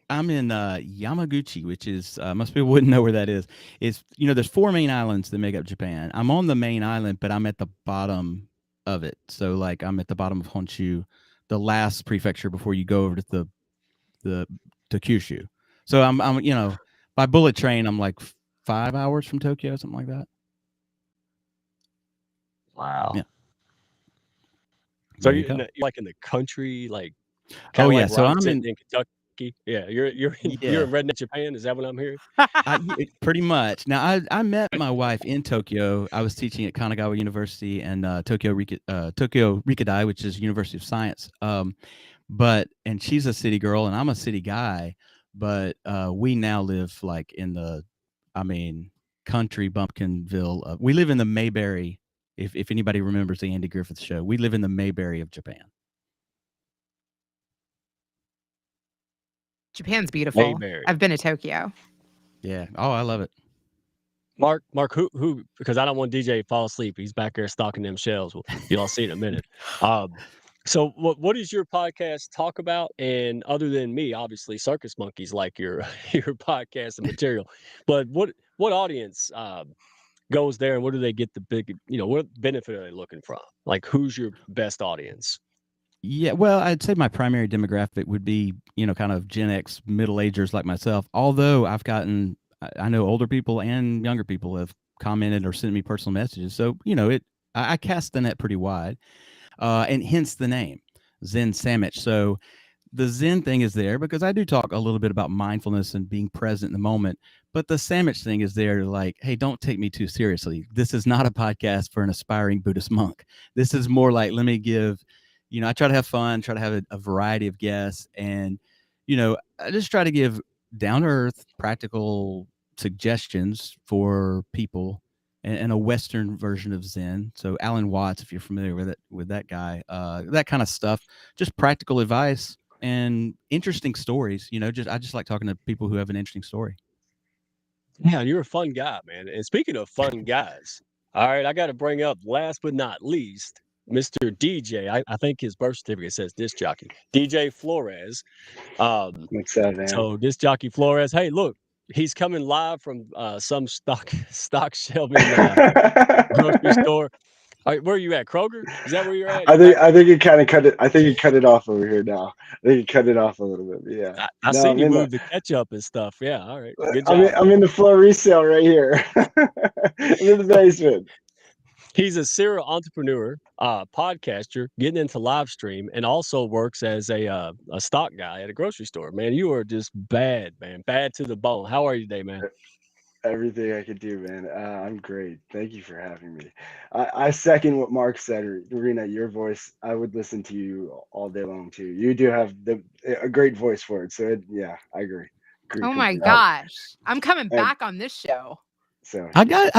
I'm in Yamaguchi, which is most people wouldn't know where that is. It's there's 4 main islands that make up Japan. I'm on the main island, but I'm at the bottom of it. So like I'm at the bottom of Honshu, the last prefecture before you go over to to Kyushu. So I'm by bullet train I'm like 5 hours from Tokyo, something like that. Wow. Yeah. So There you you're go. like in the country, like Oh kinda yeah, like so where I'm sitting in in Kentucky. Yeah, you're Yeah. in redneck Japan. Is that what I'm hearing? Pretty much. Now, I met my wife in Tokyo. I was teaching at Kanagawa University and Tokyo Rikadai, which is University of Science. And she's a city girl and I'm a city guy. But we now live like in the, country bumpkinville. We live in the Mayberry. If anybody remembers the Andy Griffith show, we live in the Mayberry of Japan. Japan's beautiful. Mayberry. I've been to Tokyo. Yeah. Oh, I love it. Mark, who? Because I don't want DJ to fall asleep. He's back there stalking them shelves. Well, you'll see in a minute. So what does your podcast talk about? And other than me, obviously, circus monkeys like your podcast and material. But what audience goes there, and what do they get the big? What benefit are they looking from? Like, who's your best audience? Yeah, well, I'd say my primary demographic would be, kind of Gen X middle-agers like myself. Although I know older people and younger people have commented or sent me personal messages. So, I cast the net pretty wide, and hence the name, Zen Sammich. So the Zen thing is there because I do talk a little bit about mindfulness and being present in the moment. But the Sammich thing is there like, hey, don't take me too seriously. This is not a podcast for an aspiring Buddhist monk. This is more like, let me give... I try to have fun, try to have a variety of guests, and, I just try to give down-to-earth, practical suggestions for people and a Western version of Zen. So Alan Watts, if you're familiar with that guy, that kind of stuff, just practical advice and interesting stories. I just like talking to people who have an interesting story. Yeah, you're a fun guy, man. And speaking of fun guys, all right, I got to bring up last but not least, Mr. DJ. I think his birth certificate says disc jockey, DJ Flores. What's up, man? So disc jockey Flores. Hey, look, he's coming live from some stock shelving grocery store. All right, where are you at? Kroger? Is that where you're at? I think you kind of cut it. I think you cut it off over here now. I think you cut it off a little bit. Yeah. I seen you move the ketchup and stuff. Yeah. All right. Good job. I'm in the floor resale right here. I'm in the basement. He's a serial entrepreneur, podcaster, getting into live stream, and also works as a stock guy at a grocery store. Man, you are just bad, man. Bad to the bone. How are you today, man? Everything I could do, man. I'm great. Thank you for having me. I second what Mark said, Rena. Your voice, I would listen to you all day long too. You do have a great voice for it. So yeah, I agree. Oh my gosh, I'm coming back on this show. So I've got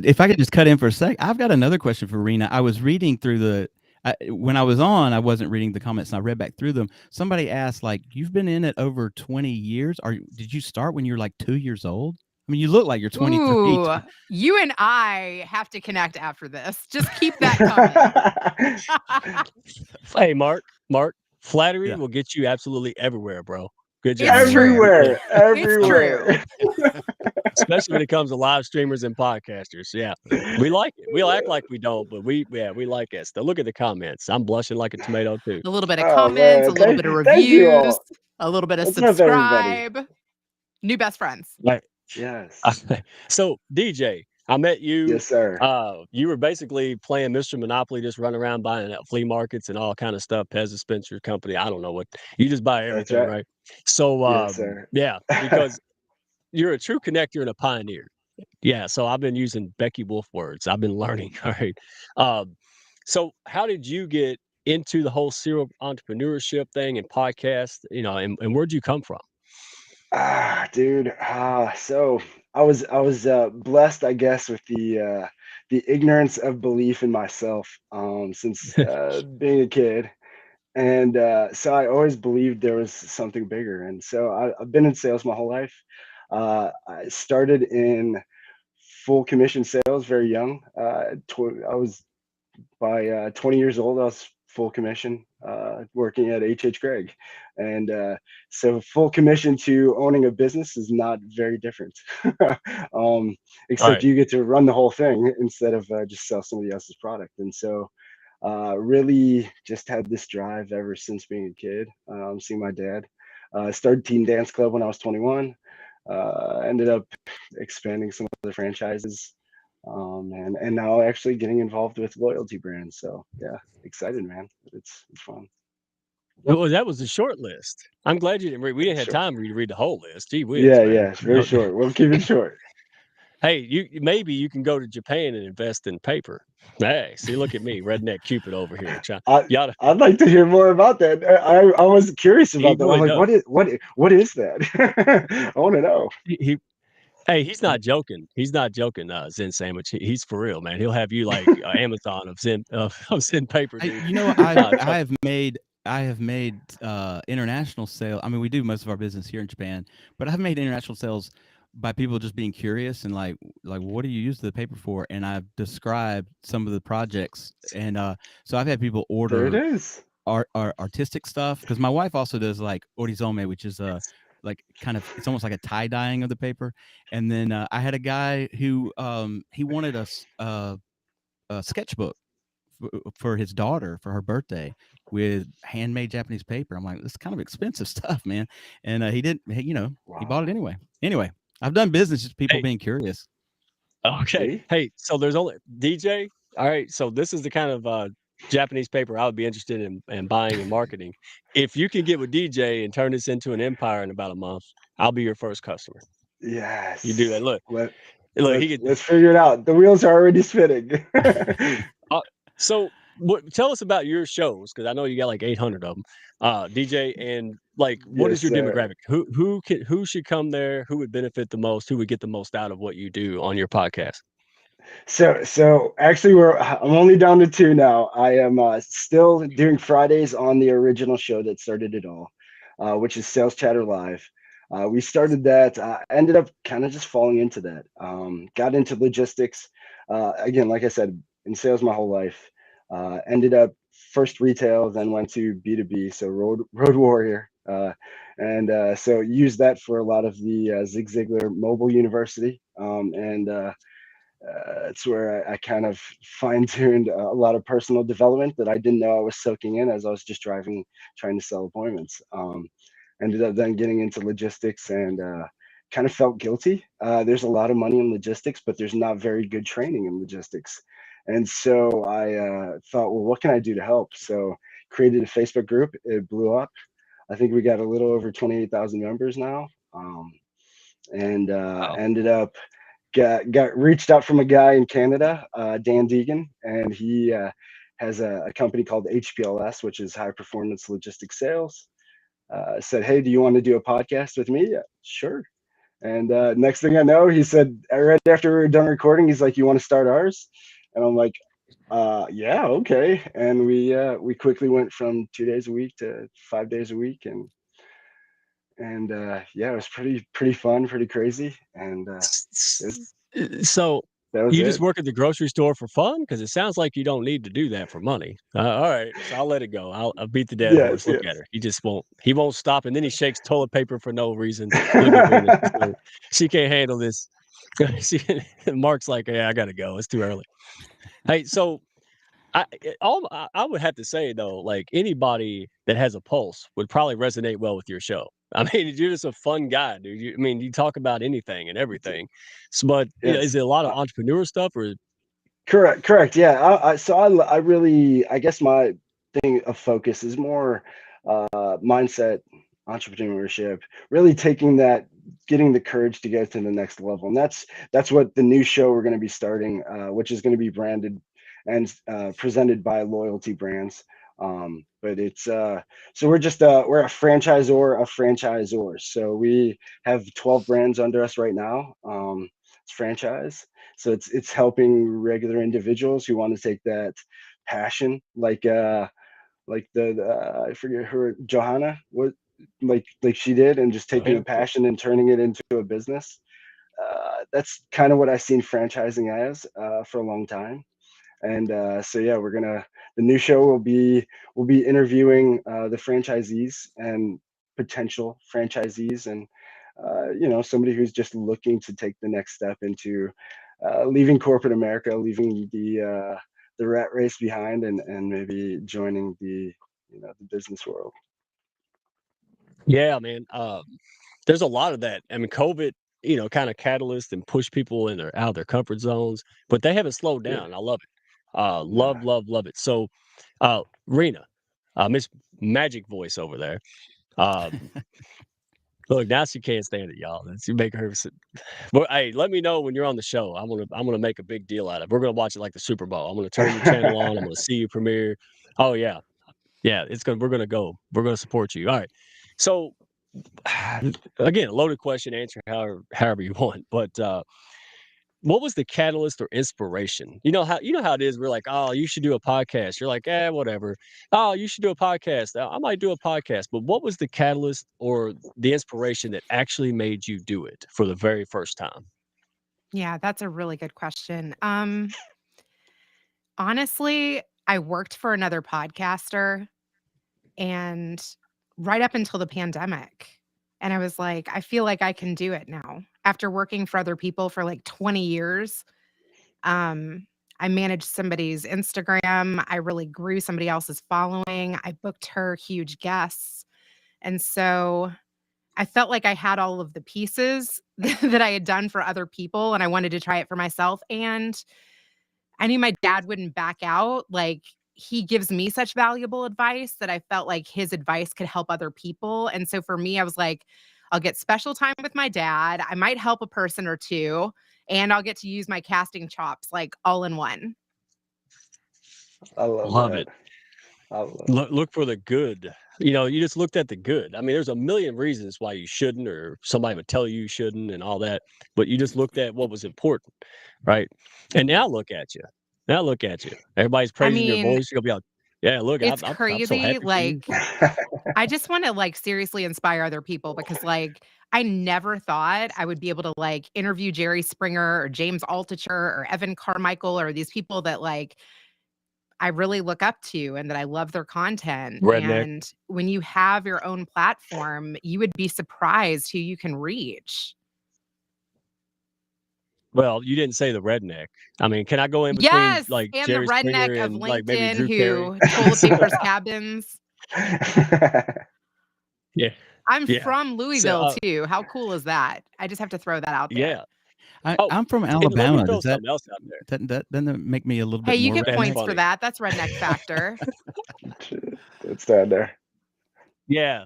if I could just cut in for a sec, I've got another question for Rena. I was reading through when I was on, I wasn't reading the comments and I read back through them. Somebody asked, like, you've been in it over 20 years. Did you start when you were like 2 years old? I mean, you look like you're 23. Ooh, you and I have to connect after this. Just keep that coming. Hey, Mark, flattery will get you absolutely everywhere, bro. Good job. Everywhere. It's true. Especially when it comes to live streamers and podcasters. Yeah, we like it. We'll act like we don't, but we like it. So look at the comments. I'm blushing like a tomato too. A little bit of comments, a little bit of reviews, a little bit of subscribe. New best friends. Right. Yes. So DJ, I met you. Yes, sir. You were basically playing Mr. Monopoly, just running around buying at flea markets and all kind of stuff. Pez Spencer's company. I don't know what you just buy That's everything, right. right? So Yes, sir. yeah, because you're a true connector and a pioneer. Yeah. So I've been using Becky Wolf words. I've been learning. All right. So how did you get into the whole serial entrepreneurship thing and podcast? And where'd you come from? Dude. So I was blessed, I guess, with the ignorance of belief in myself, since being a kid. And so I always believed there was something bigger. And so I've been in sales my whole life. I started in full commission sales very young. I was by 20 years old, I was full commission, working at H Gregg. And so full commission to owning a business is not very different, um, All except right. you get to run the whole thing instead of just sell somebody else's product. And so really just had this drive ever since being a kid, seeing my dad. Started Teen Dance Club when I was 21. Ended up expanding some other franchises, and now actually getting involved with loyalty brands. So yeah, excited, man. It's fun. Well, that was the short list. I'm glad you didn't read. We didn't have Sure. time for you to read the whole list. Gee whiz, Yeah, man. yeah, it's very short. We'll keep it short. Hey, maybe you can go to Japan and invest in paper. Hey, see, look at me, redneck Cupid over here. I You oughta, I'd like to hear more about that. I was curious he about that. I'm really like, does. what is that? I want to know. Hey, he's not joking. He's not joking. Zen Sandwich. He's for real, man. He'll have you like Amazon of Zen of Zen paper, dude. I have made international sales. I mean, we do most of our business here in Japan, but I've made international sales by people just being curious and like what do you use the paper for? And I've described some of the projects, and so I've had people There it order is. our artistic stuff, because my wife also does like orizome, which is like kind of, it's almost like a tie dyeing of the paper. And then I had a guy who he wanted a sketchbook for his daughter for her birthday with handmade Japanese paper. I'm like, this is kind of expensive stuff, man. And he didn't, he bought it Wow. anyway. Anyway, I've done business just people Hey, being curious. okay. See? Hey, so there's only DJ. All right. So this is the kind of Japanese paper I would be interested in buying and marketing. If you can get with DJ and turn this into an empire in about a month, I'll be your first customer. You do that. Yes. Look, he Let's figure it out. The wheels are already spinning. Uh, so tell us about your shows, because I know you got like 800 of them. DJ, and like, what Yes, is your sir. demographic? Who should come there? Who would benefit the most? Who would get the most out of what you do on your podcast? So actually, I'm only down to two now. I am still doing Fridays on the original show that started it all, which is Sales Chatter Live. We started that. Ended up kind of just falling into that. Got into logistics. Again, like I said, in sales my whole life. Ended up first retail, then went to B2B, so road warrior. And so used that for a lot of the Zig Ziglar Mobile University, and it's where I kind of fine-tuned a lot of personal development that I didn't know I was soaking in as I was just driving, trying to sell appointments. Ended up then getting into logistics, and kind of felt guilty. There's a lot of money in logistics, but there's not very good training in logistics. And so I thought, well, what can I do to help? So created a Facebook group. It blew up. I think we got a little over 28,000 members now. And Wow. ended up got reached out from a guy in Canada, Dan Deegan, and he has a company called HPLS, which is High Performance Logistics Sales. Said, hey, do you want to do a podcast with me? Yeah, sure. And next thing I know, he said, right after we were done recording, he's like, you want to start ours? And I'm like, yeah, okay. And we quickly went from 2 days a week to 5 days a week, and yeah, it was pretty fun, pretty crazy, and it was, So that was you just it. work at the grocery store for fun? Because it sounds like you don't need to do that for money. All right, so I'll let it go. I'll beat the dead Yes, horse. Look at yes. her. He just won't. He won't stop, and then he shakes toilet paper for no reason. Look at Rena. She can't handle this. Mark's like, yeah, I gotta go. It's too early. Hey, so I would have to say though, like anybody that has a pulse would probably resonate well with your show. I mean, you're just a fun guy, dude. I mean, you talk about anything and everything. So, but is Yes. it a lot of entrepreneur stuff or? Correct. Yeah. I really, I guess my thing of focus is more mindset, entrepreneurship, really getting the courage to get to the next level. And that's what the new show we're going to be starting, which is going to be branded and presented by Loyalty Brands. But it's so we're a franchisor. So we have 12 brands under us right now. It's franchise. So it's helping regular individuals who want to take that passion, like the I forget her, Johanna, what like she did, and just taking the passion and turning it into a business. That's kind of what I've seen franchising as for a long time. And so yeah, the new show will be interviewing the franchisees and potential franchisees, and somebody who's just looking to take the next step into leaving corporate America, leaving the rat race behind, and maybe joining the business world. Yeah, man. There's a lot of that. I mean, COVID, kind of catalyst and push people out of their comfort zones, but they haven't slowed Yeah. down. I love it. Love it. So, Rena, Miss Magic Voice over there. Look, now she can't stand it, y'all. You make her. But hey, let me know when you're on the show. I'm gonna make a big deal out of it. We're gonna watch it like the Super Bowl. I'm gonna turn your channel on. I'm gonna see you premiere. Oh yeah, yeah. We're gonna go. We're gonna support you. All right. So again, loaded question. Answer however you want. But what was the catalyst or inspiration? You know how it is. We're like, oh, you should do a podcast. You're like, whatever. Oh, you should do a podcast. I might do a podcast. But what was the catalyst or the inspiration that actually made you do it for the very first time? Yeah, that's a really good question. Honestly, I worked for another podcaster and right up until the pandemic. And I was like, I feel like I can do it now. After working for other people for like 20 years, I managed somebody's Instagram. I really grew somebody else's following. I booked her huge guests. And so I felt like I had all of the pieces that I had done for other people and I wanted to try it for myself. And I knew my dad wouldn't back out. Like, he gives me such valuable advice that I felt like his advice could help other people. And so for me, I was like, I'll get special time with my dad. I might help a person or two, and I'll get to use my casting chops like all in one. I love Love that. it. I love Look for the good. You just looked at the good. I mean, there's a million reasons why you shouldn't, or somebody would tell you shouldn't, and all that. But you just looked at what was important, right? And now look at you. Now look at you. Everybody's I praising your mean, voice. You'll be like, "Yeah, look, it's I'm so crazy. happy for you." Like, I just want to like seriously inspire other people because like I never thought I would be able to like interview Jerry Springer or James Altucher or Evan Carmichael or these people that like I really look up to and that I love their content. Redneck. And when you have your own platform, you would be surprised who you can reach. Well, you didn't say the redneck. I mean, can I go in between Yes, like and the Jerry Springer redneck of and like maybe LinkedIn Drew Carey? who toilet papers cabins. Yeah, I'm yeah. from So, Louisville too. How cool is that? I just have to throw that out there. yeah. Oh, I'm from and let me Alabama. throw Does that something else out there. doesn't that make me a little Hey, bit you more get That's points redneck? for funny. that. That's redneck factor. It's down there. Yeah.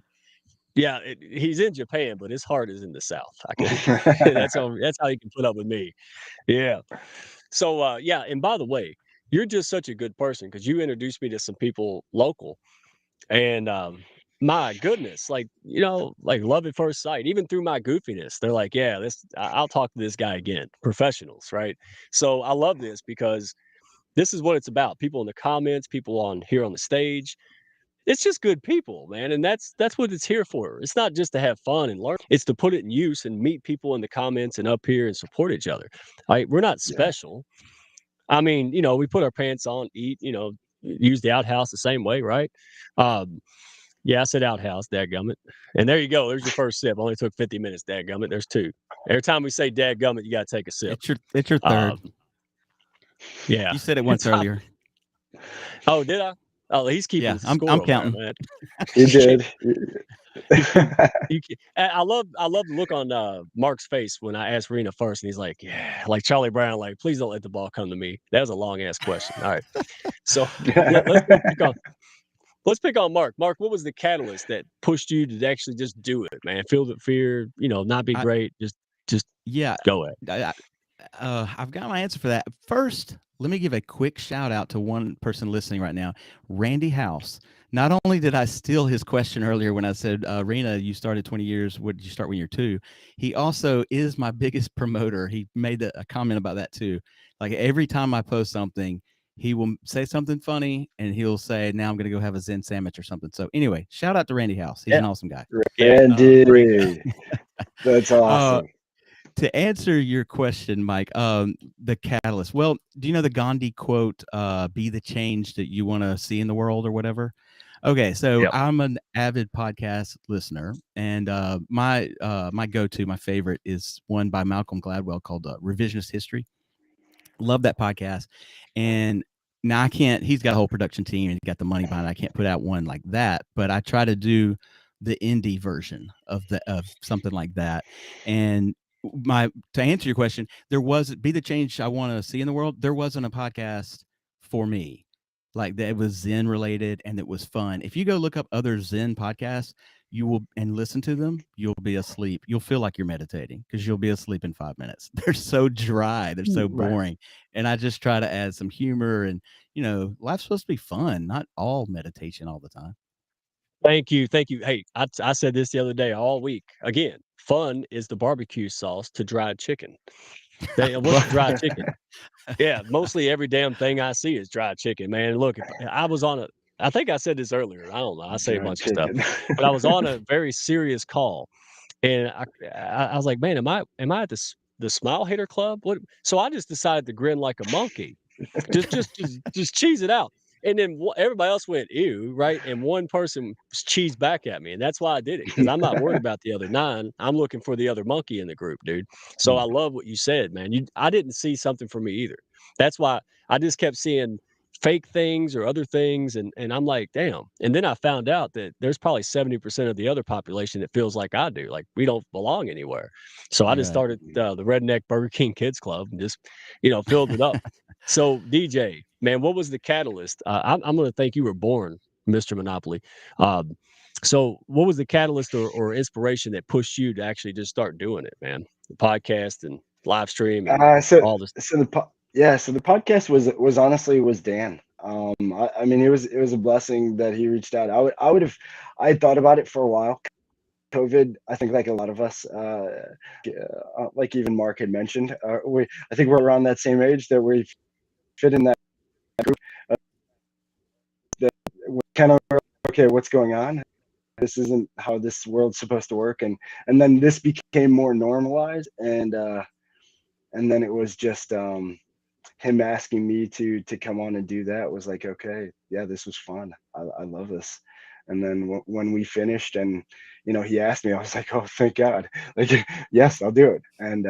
Yeah, he's in Japan, but his heart is in the South. I can that's how he can put up with me. Yeah. So, yeah, and by the way, you're just such a good person because you introduced me to some people local, and, my goodness, like, like love at first sight, even through my goofiness, they're like, "Yeah, I'll talk to this guy again." Professionals, right? So, I love this because this is what it's about. People in the comments, people on here on the stage, it's just good people, man, and that's what it's here for. It's not just to have fun and learn. It's to put it in use and meet people in the comments and up here and support each other. We're not Yeah. special. I mean, we put our pants on, eat, use the outhouse the same way, right? Yeah, I said outhouse, dadgummit. And there you go. There's your first sip. Only took 50 minutes, dadgummit. There's two. Every time we say dadgummit, you got to take a sip. It's your third. Yeah. You said it once earlier. Oh, did I? Oh, he's keeping Yeah, score I'm over there, counting. man. You did. I love the look on Mark's face when I asked Rena first, and he's like, "Yeah," like Charlie Brown, like, "Please don't let the ball come to me." That was a long ass question. All right, so let's pick on Mark. Mark, what was the catalyst that pushed you to actually just do it, man? Feel the fear, not be I, great, just yeah, go at it. I've got my answer for that. First, let me give a quick shout out to one person listening right now, Randy House. Not only did I steal his question earlier when I said, Rena, you started 20 years. What did you start when you're 2? He also is my biggest promoter. He made a comment about that too. Like every time I post something, he will say something funny and he'll say, now I'm going to go have a Zen Sammich or something. So anyway, shout out to Randy House. He's Yeah. an awesome guy. Yeah, great guy. Randy. That's awesome. To answer your question, Mike, the catalyst. Well, do you know the Gandhi quote, be the change that you want to see in the world or whatever? Okay, so Yep. I'm an avid podcast listener, and my go-to, my favorite is one by Malcolm Gladwell called Revisionist History. Love that podcast. And now I can't, he's got a whole production team and got the money behind it. I can't put out one like that, but I try to do the indie version of something like that. And to answer your question, there was be the change I want to see in the world. There wasn't a podcast for me like that. It was Zen related and it was fun. If you go look up other Zen podcasts, you will and listen to them, you'll be asleep. You'll feel like you're meditating because you'll be asleep in 5 minutes. They're so dry, they're so Right. boring. And I just try to add some humor and life's supposed to be fun, not all meditation all the time. Thank you. Hey, I said this the other day all week. Again, fun is the barbecue sauce to dried chicken. What's dried chicken? Yeah, mostly every damn thing I see is dried chicken, man. Look, if I was on I think I said this earlier. I don't know. I say a Dried bunch of stuff, chicken. but I was on a very serious call, and I was like, man, am I at the Smile Hater Club? What? So I just decided to grin like a monkey. Just cheese it out. And then everybody else went, ew, right? And one person cheesed back at me. And that's why I did it, because I'm not worried about the other 9. I'm looking for the other monkey in the group, dude. So I love what you said, man. I didn't see something for me either. That's why I just kept seeing fake things or other things. And I'm like, damn. And then I found out that there's probably 70% of the other population that feels like I do. Like we don't belong anywhere. So I just Right. started the Redneck Burger King Kids Club and just, filled it up. So DJ, man, what was the catalyst? I'm going to think you were born, Mr. Monopoly. So what was the catalyst or inspiration that pushed you to actually just start doing it, man? The podcast and live stream and all this. So the podcast was honestly Dan. I mean, it was a blessing that he reached out. I had thought about it for a while. COVID, I think, like a lot of us, like even Mark had mentioned, I think we're around that same age that we fit in that group. That we're kind of okay, what's going on? This isn't how this world's supposed to work, and then this became more normalized, and then it was just him asking me to come on and do that was like, okay, yeah, this was fun. I love this. And then when we finished and he asked me, I was like, oh, thank God, like, yes, I'll do it. And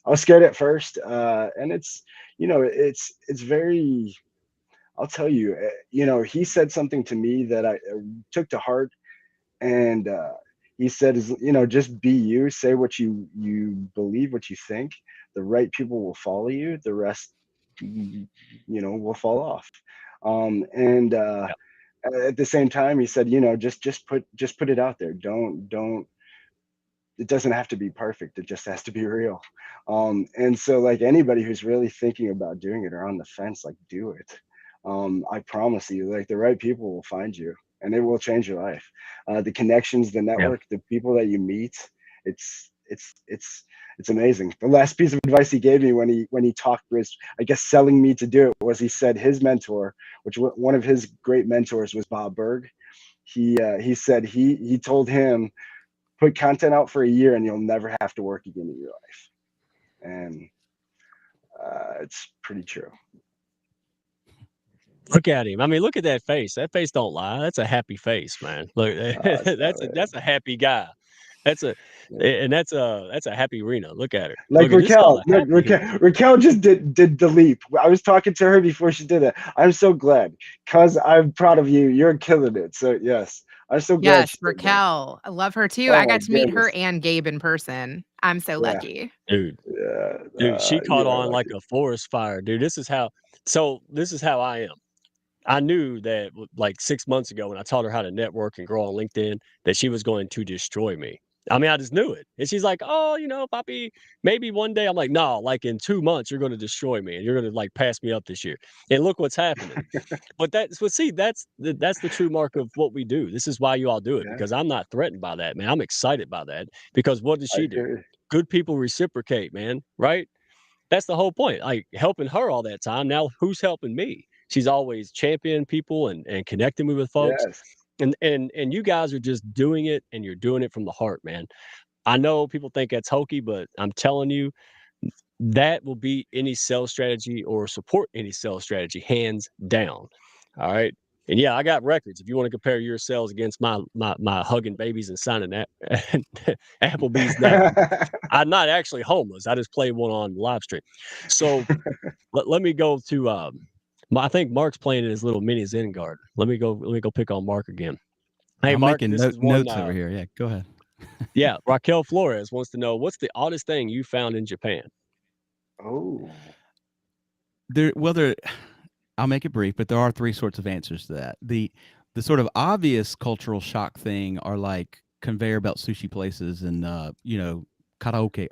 I was scared at first, and it's very, I'll tell you, he said something to me that I took to heart, and he said, just be you, say what you believe, what you think. The right people will follow you, the rest will fall off. And at the same time, he said, just put it out there. Don't it doesn't have to be perfect, it just has to be real. And so, like, anybody who's really thinking about doing it or on the fence, like, do it. I promise you, like, the right people will find you and it will change your life. The connections, the network, the people that you meet, it's amazing. The last piece of advice he gave me when he talked was, I guess, selling me to do it, was he said his mentor, which one of his great mentors was Bob Berg. He said he told him, put content out for a year and you'll never have to work again in your life. And it's pretty true. Look at him. I mean, look at that face. That face don't lie. That's a happy face, man. Look, that's a happy guy. That's a happy Rena. Look at her. Like Look at this. All Raquel, look, Raquel just did the leap. I was talking to her before she did it. I'm so glad because I'm proud of you. You're killing it. So yes, I'm so glad. Yes, She did that. Raquel. I love her too. Oh I my got to meet her goodness. and Gabe in person. I'm so Yeah, lucky. dude. yeah. She caught You are on like lucky. a forest fire, dude. This is how I am. I knew that like 6 months ago when I taught her how to network and grow on LinkedIn that she was going to destroy me. I mean, I just knew it. And she's like, "Oh, Papi, maybe one day." I'm like, "No, like in 2 months you're going to destroy me and you're going to like pass me up this year." And look what's happening. That's the true mark of what we do. This is why you all do it, Yeah, because I'm not threatened by that, man. I'm excited by that, because what does I she do? agree. Good people reciprocate, man, right? That's the whole point. Like helping her all that time. Now who's helping me? She's always championing people and connecting me with folks. Yes. And you guys are just doing it, and you're doing it from the heart, man. I know people think that's hokey, but I'm telling you, that will beat any sales strategy or support any sales strategy, hands down. All right. And yeah, I got records. If you want to compare your sales against my hugging babies and signing that Applebee's napkin, I'm not actually homeless. I just played one on live stream. So let me go to I think Mark's playing in his little mini Zen garden. Let me go pick on Mark again. Hey I'm Mark, making this is one notes over here. Yeah, go ahead. yeah, Raquel Flores wants to know, what's the oddest thing you found in Japan? Oh. There, I'll make it brief, but there are three sorts of answers to that. The sort of obvious cultural shock thing are like conveyor belt sushi places and karaoke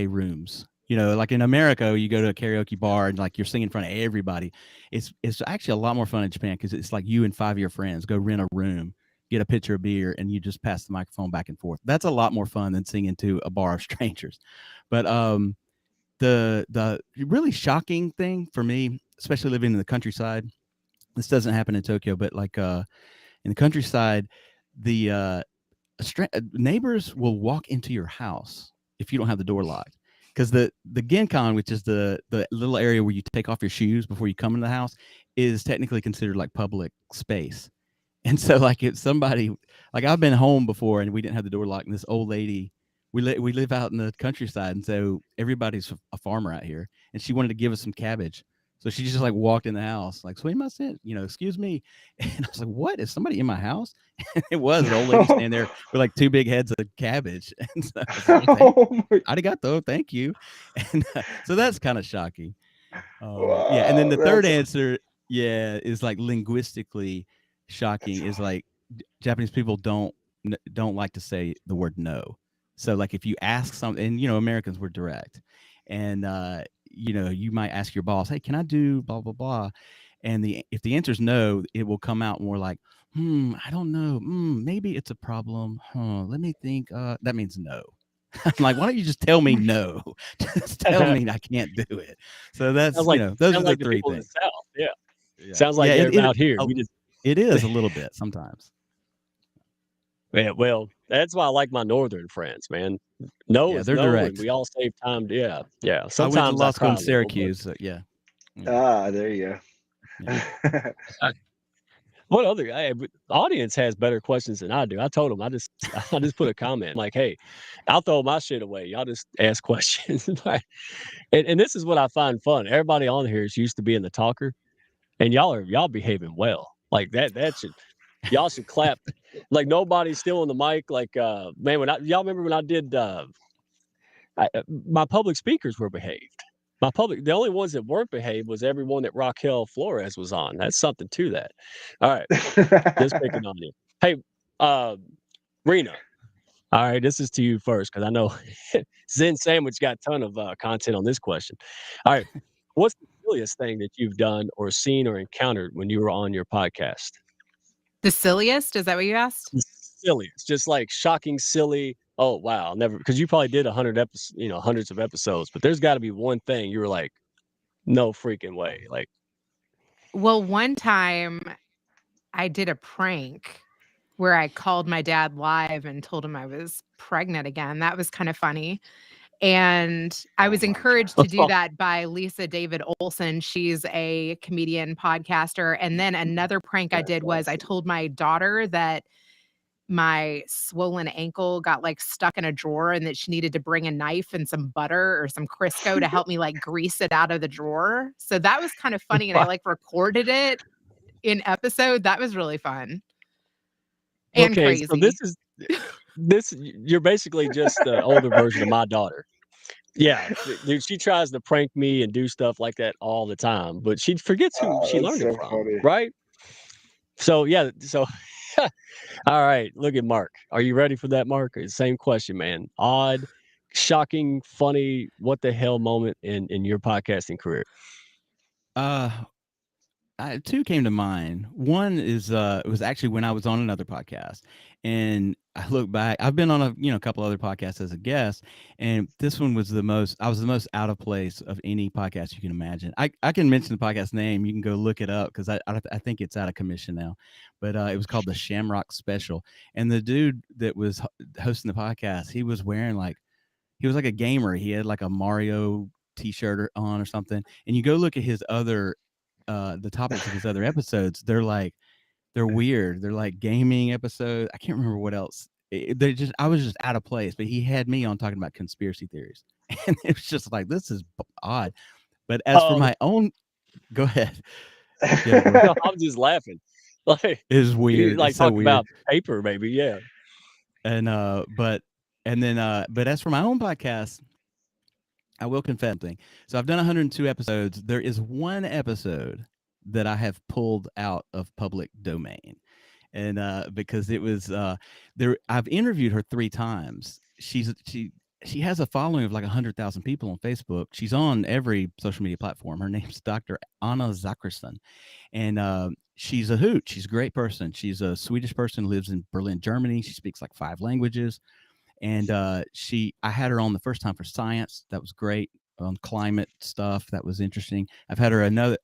rooms. Like in America, you go to a karaoke bar and like you're singing in front of everybody. It's actually a lot more fun in Japan because it's like you and 5 of your friends go rent a room, get a pitcher of beer, and you just pass the microphone back and forth. That's a lot more fun than singing to a bar of strangers. But the really shocking thing for me, especially living in the countryside, this doesn't happen in Tokyo, but like in the countryside, the neighbors will walk into your house if you don't have the door locked, because the genkan, which is the little area where you take off your shoes before you come into the house, is technically considered like public space. And so like if somebody, like I've been home before and we didn't have the door locked, and this old lady, we live out in the countryside, and so everybody's a farmer out here, and she wanted to give us some cabbage. So she just like walked in the house, like, excuse me. And I was like, what? Is somebody in my house? And it was an old lady standing there with like 2 big heads of cabbage. And so I was like, arigato, thank you. And so that's kind of shocking. Yeah. And then the third answer, is like linguistically shocking, is like Japanese people don't like to say the word no. So like if you ask something, and Americans were direct, and you might ask your boss, hey, can I do blah blah blah, and if the answer is no, it will come out more like, I don't know, maybe it's a problem, let me think, that means no. I'm like, why don't you just tell me no? Just tell me I can't do it. So that's those are the three people things. in the South. Yeah. Yeah. Sounds like out here. It is a little bit sometimes. Yeah, well, that's why I like my northern friends, man. No is they're no, direct. and we all save time. Yeah. Sometimes I went to Sometimes law I school cry in a little, Syracuse. So yeah. There you go. what other audience has better questions than I do? I told them I just put a comment like, hey, I'll throw my shit away. Y'all just ask questions. and this is what I find fun. Everybody on here is used to being the talker, and y'all behaving well. Like that should y'all should clap. Like nobody's still on the mic. Like man, y'all remember when I did my public speakers were behaved. The only ones that weren't behaved was everyone that Raquel Flores was on. That's something to that. All right, just picking on you. Hey, Rena. All right, this is to you first because I know Zen Sammich got a ton of content on this question. All right, what's the silliest thing that you've done or seen or encountered when you were on your podcast? The silliest? Is that what you asked? The silliest, just like shocking, silly. Oh wow, never, because you probably did 100 episodes, hundreds of episodes, but there's got to be one thing you were like, no freaking way, like. Well, one time I did a prank where I called my dad live and told him I was pregnant again. That was kind of funny. And I was encouraged to do that by Lisa David Olson. She's a comedian, podcaster. And then another prank I did was I told my daughter that my swollen ankle got like stuck in a drawer and that she needed to bring a knife and some butter or some Crisco to help me like grease it out of the drawer. So that was kind of funny. And I like recorded it in episode. That was really fun and Okay, crazy. so you're basically just the older version of my daughter. Yeah, dude, she tries to prank me and do stuff like that all the time, but she forgets who she That's learned it so from, funny. right? So yeah, so all right, look at Mark. Are you ready for that, Mark? Same question, man. Odd, shocking, funny, what the hell moment in your podcasting career? Two came to mind. One is it was actually when I was on another podcast, and I look back. I've been on a couple other podcasts as a guest, and this one was I was the most out of place of any podcast you can imagine. I can mention the podcast name. You can go look it up because I think it's out of commission now, but it was called the Shamrock Special, and the dude that was hosting the podcast, he was like a gamer. He had like a Mario t-shirt on or something, and you go look at his other the topics of his other episodes, they're weird. They're like gaming episodes. I can't remember what else. I was just out of place, but he had me on talking about conspiracy theories. And it was just like, this is odd. But as for my own, go ahead. No, I'm just laughing. Like It's weird. you like It's so talk weird. about paper, maybe, yeah. And but as for my own podcast, I will confess something. So I've done 102 episodes. There is one episode that I have pulled out of public domain. And because it was there, I've interviewed her 3 times. She has a following of like 100,000 people on Facebook. She's on every social media platform. Her name's Dr. Anna Zacherson, and she's a hoot. She's a great person. She's a Swedish person, lives in Berlin, Germany. She speaks like 5 languages. And I had her on the first time for science. That was great. On climate stuff, that was interesting. I've had her another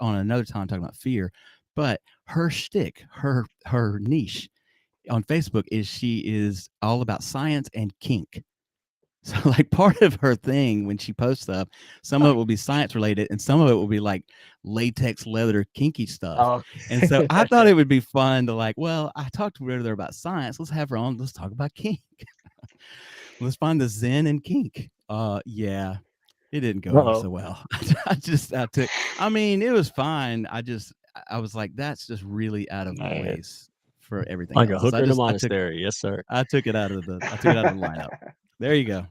time talking about fear. But her shtick, her niche on Facebook is she is all about science and kink. So like part of her thing when she posts stuff, some of it will be science related and some of it will be like latex leather kinky stuff. Oh. And so I thought it would be fun to like, well, I talked to her about science. Let's have her on. Let's talk about kink. Let's find the Zen and kink. Yeah, it didn't go over so well. I mean, it was fine. I was like, that's just really out of place for everything like else. a hooker in a monastery. Yes, sir. I took it out of the lineup. There you go.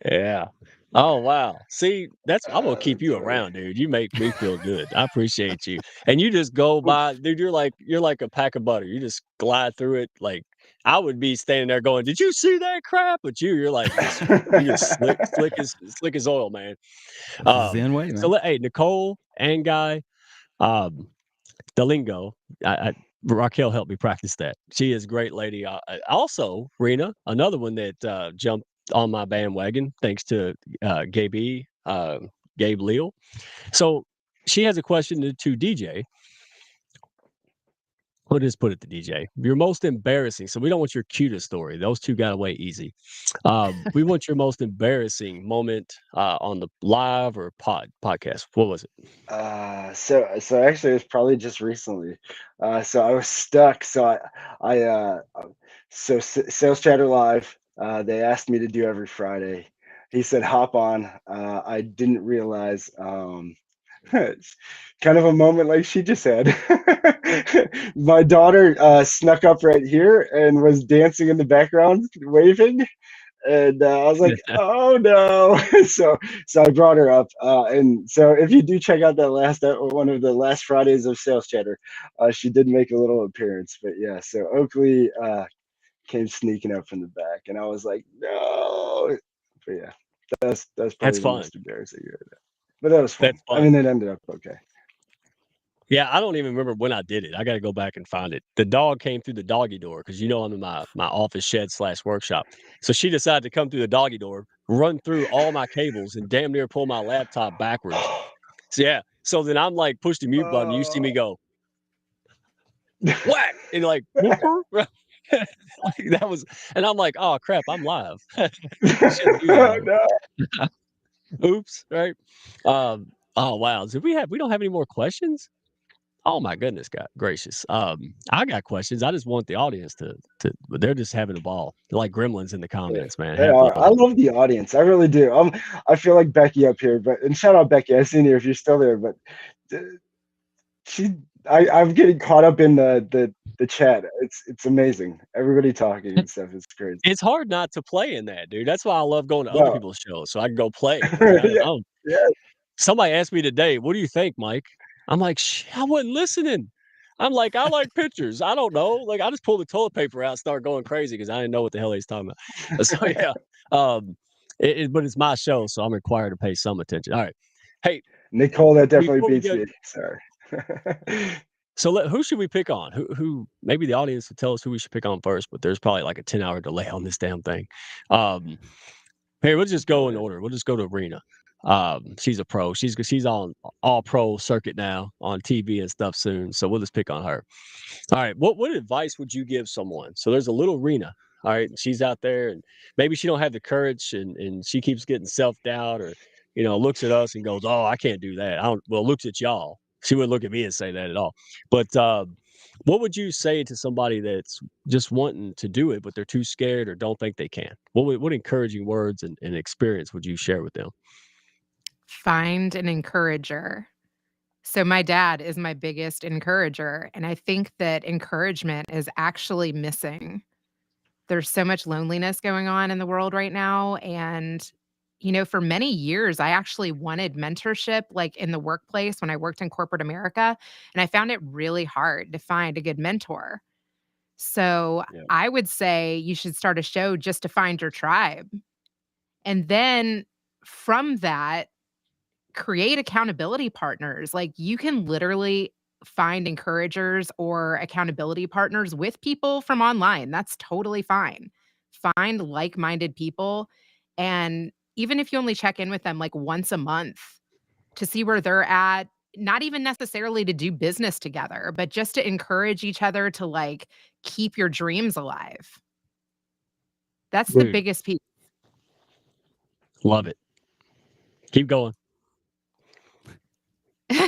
Yeah. Oh wow. See, I'm gonna keep you That's funny. around, dude. You make me feel good. I appreciate you. And you just go by, dude. You're like a pack of butter. You just glide through it. Like I would be standing there going, "Did you see that crap?" But you're like, you just slick as oil, man. That's the Zen way, man. So hey, Nicole and Guy, the lingo. Raquel helped me practice that. She is a great lady. Also, Rena, another one that jumped on my bandwagon thanks to Gabe Leal. So she has a question to DJ. We'll just put it to DJ. Your most embarrassing. So we don't want your cutest story. Those two got away easy. We want your most embarrassing moment on the live or podcast. What was it? So actually, it was probably just recently. So I was stuck. So Sales Chatter Live. They asked me to do every Friday. He said hop on. I didn't realize. It's kind of a moment like she just had. My daughter snuck up right here and was dancing in the background, waving. And I was like, oh no. So I brought her up. And so if you do check out that one of the last Fridays of Sales Chatter, she did make a little appearance. But yeah, so Oakley came sneaking up from the back, and I was like, no. But yeah, that's probably the fun. most embarrassing. But that was fun. That's fun. I mean, it ended up okay. Yeah, I don't even remember when I did it. I got to go back and find it. The dog came through the doggy door because I'm in my office shed / workshop. So she decided to come through the doggy door, run through all my cables, and damn near pull my laptop backwards. So yeah. So then I'm like, push the mute button. You see me go whack and like whooper. Like that was, and I'm like, oh crap, I'm live. Shouldn't do that. No. Oops. Right. Oh wow. We don't have any more questions. Oh my goodness, God gracious. I got questions. I just want the audience but they're just having a ball. They're like gremlins in the comments, man. They Have are. I fun. love the audience. I really do. I feel like Becky up here, and shout out Becky. I seen you if you're still there, but uh, she, I'm getting caught up in the chat. It's amazing. Everybody talking and stuff. It's crazy. It's hard not to play in that, dude. That's why I love going to other Well, people's shows so I can go play. Like, I yeah, don't yeah. somebody asked me today, "What do you think, Mike?" I'm like, I wasn't listening." I'm like, "I like pictures. I don't know." Like, I just pulled the toilet paper out and started going crazy because I didn't know what the hell he's talking about. So yeah, but it's my show, so I'm required to pay some attention. All right, hey, Nicole, that definitely before we beats go, me. Sorry. so who should we pick on? Who? Maybe the audience would tell us who we should pick on first, but there's probably like a 10-hour delay on this damn thing. Um, Hey, we'll just go in order. We'll just go to Arena. She's a pro. She's on all pro circuit now on TV and stuff soon. So we'll just pick on her. All right. What advice would you give someone? So there's a little Rena. All right. She's out there and maybe she don't have the courage and she keeps getting self-doubt or, looks at us and goes, "Oh, I can't do that." Looks at y'all. She wouldn't look at me and say that at all. But what would you say to somebody that's just wanting to do it, but they're too scared or don't think they can? What encouraging words and experience would you share with them? Find an encourager. So my dad is my biggest encourager, and I think that encouragement is actually missing. There's so much loneliness going on in the world right now, and for many years I actually wanted mentorship like in the workplace when I worked in corporate America, and I found it really hard to find a good mentor. So Yeah. I would say you should start a show just to find your tribe. And then from that, create accountability partners. Like you can literally find encouragers or accountability partners with people from online. That's totally fine. Find like minded people. And even if you only check in with them like once a month to see where they're at, not even necessarily to do business together, but just to encourage each other to like keep your dreams alive. That's the Dude, biggest piece. love it. Keep going.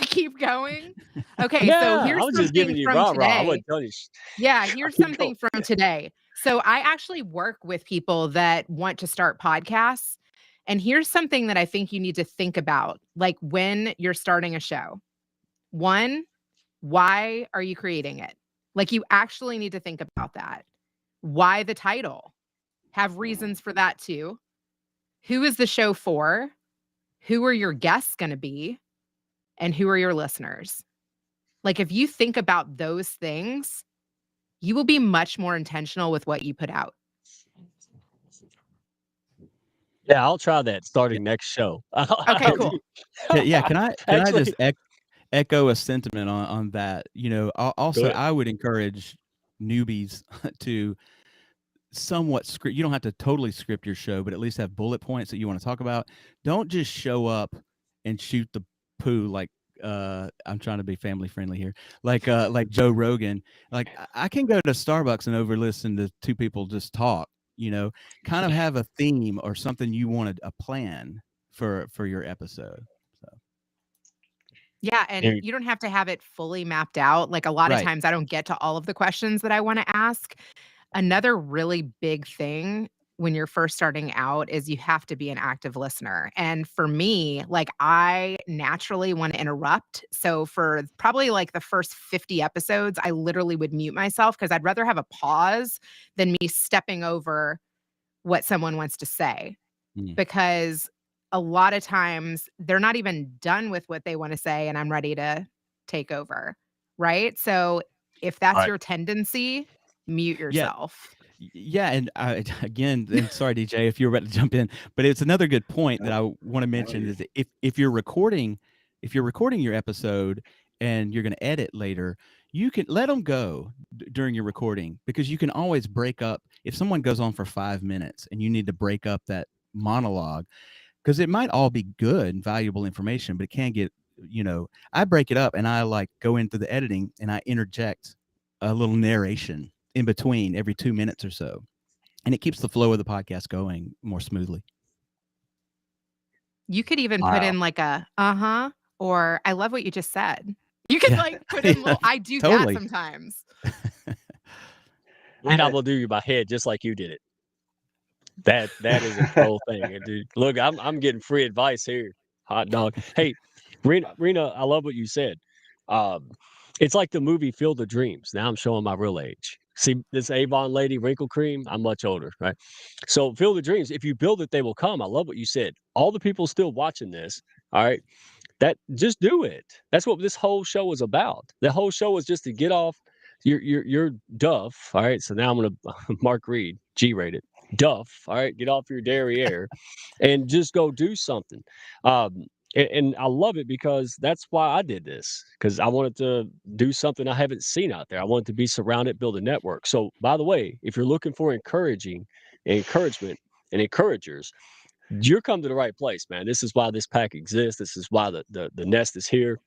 Keep going. Okay, so Yeah, I here's was just something giving you from rah-rah. I today. wasn't telling you. Yeah, here's Keep going. something from today. So I actually work with people that want to start podcasts. And here's something that I think you need to think about, like when you're starting a show. One, why are you creating it? Like you actually need to think about that. Why the title? Have reasons for that too. Who is the show for? Who are your guests going to be? And who are your listeners? Like if you think about those things, you will be much more intentional with what you put out. Yeah, I'll try that starting next show. Okay, cool. Yeah. Can I Actually, just echo a sentiment on that? Also ahead. I would encourage newbies to somewhat script. You don't have to totally script your show, but at least have bullet points that you want to talk about. Don't just show up and shoot the poo like I'm trying to be family friendly here. Like Joe Rogan. Like I can go to Starbucks and over listen to two people just talk, kind of have a theme or something you wanted a plan for your episode. So Yeah, and you don't have to have it fully mapped out. Like a lot of Right. times I don't get to all of the questions that I want to ask. Another really big thing when you're first starting out is you have to be an active listener. And for me, like I naturally want to interrupt. So for probably like the first 50 episodes, I literally would mute myself because I'd rather have a pause than me stepping over what someone wants to say. Because a lot of times they're not even done with what they want to say and I'm ready to take over. Right? So if that's Right. your tendency, mute yourself. Yeah, and again, and sorry, DJ, if you're about to jump in, but it's another good point that I want to mention is that if you're recording your episode and you're going to edit later, you can let them go during your recording because you can always break up if someone goes on for 5 minutes and you need to break up that monologue because it might all be good and valuable information, but it can get, I break it up and I like go into the editing and I interject a little narration in between every 2 minutes or so. And it keeps the flow of the podcast going more smoothly. You could even put in like a or I love what you just said. You can Yeah. like put in little. I do Totally. that sometimes. And I'm gonna do my head just like you did it. That is a pro thing, dude. Look, I'm getting free advice here, hot dog. Hey, Rena, I love what you said. Um, it's like the movie Field of Dreams. Now I'm showing my real age. See this Avon lady wrinkle cream? I'm much older, right? So Field of Dreams, if you build it, they will come. I love what you said. All the people still watching this, all right, that just do it. That's what this whole show is about. The whole show is just to get off your duff. All right. So now I'm gonna Mark Reed, G-rated. Duff. All right, get off your derriere and just go do something. And I love it because that's why I did this, because I wanted to do something I haven't seen out there. I wanted to be surrounded, build a network. So, by the way, if you're looking for encouragement and encouragers, you're come to the right place, man. This is why this pack exists. This is why the nest is here.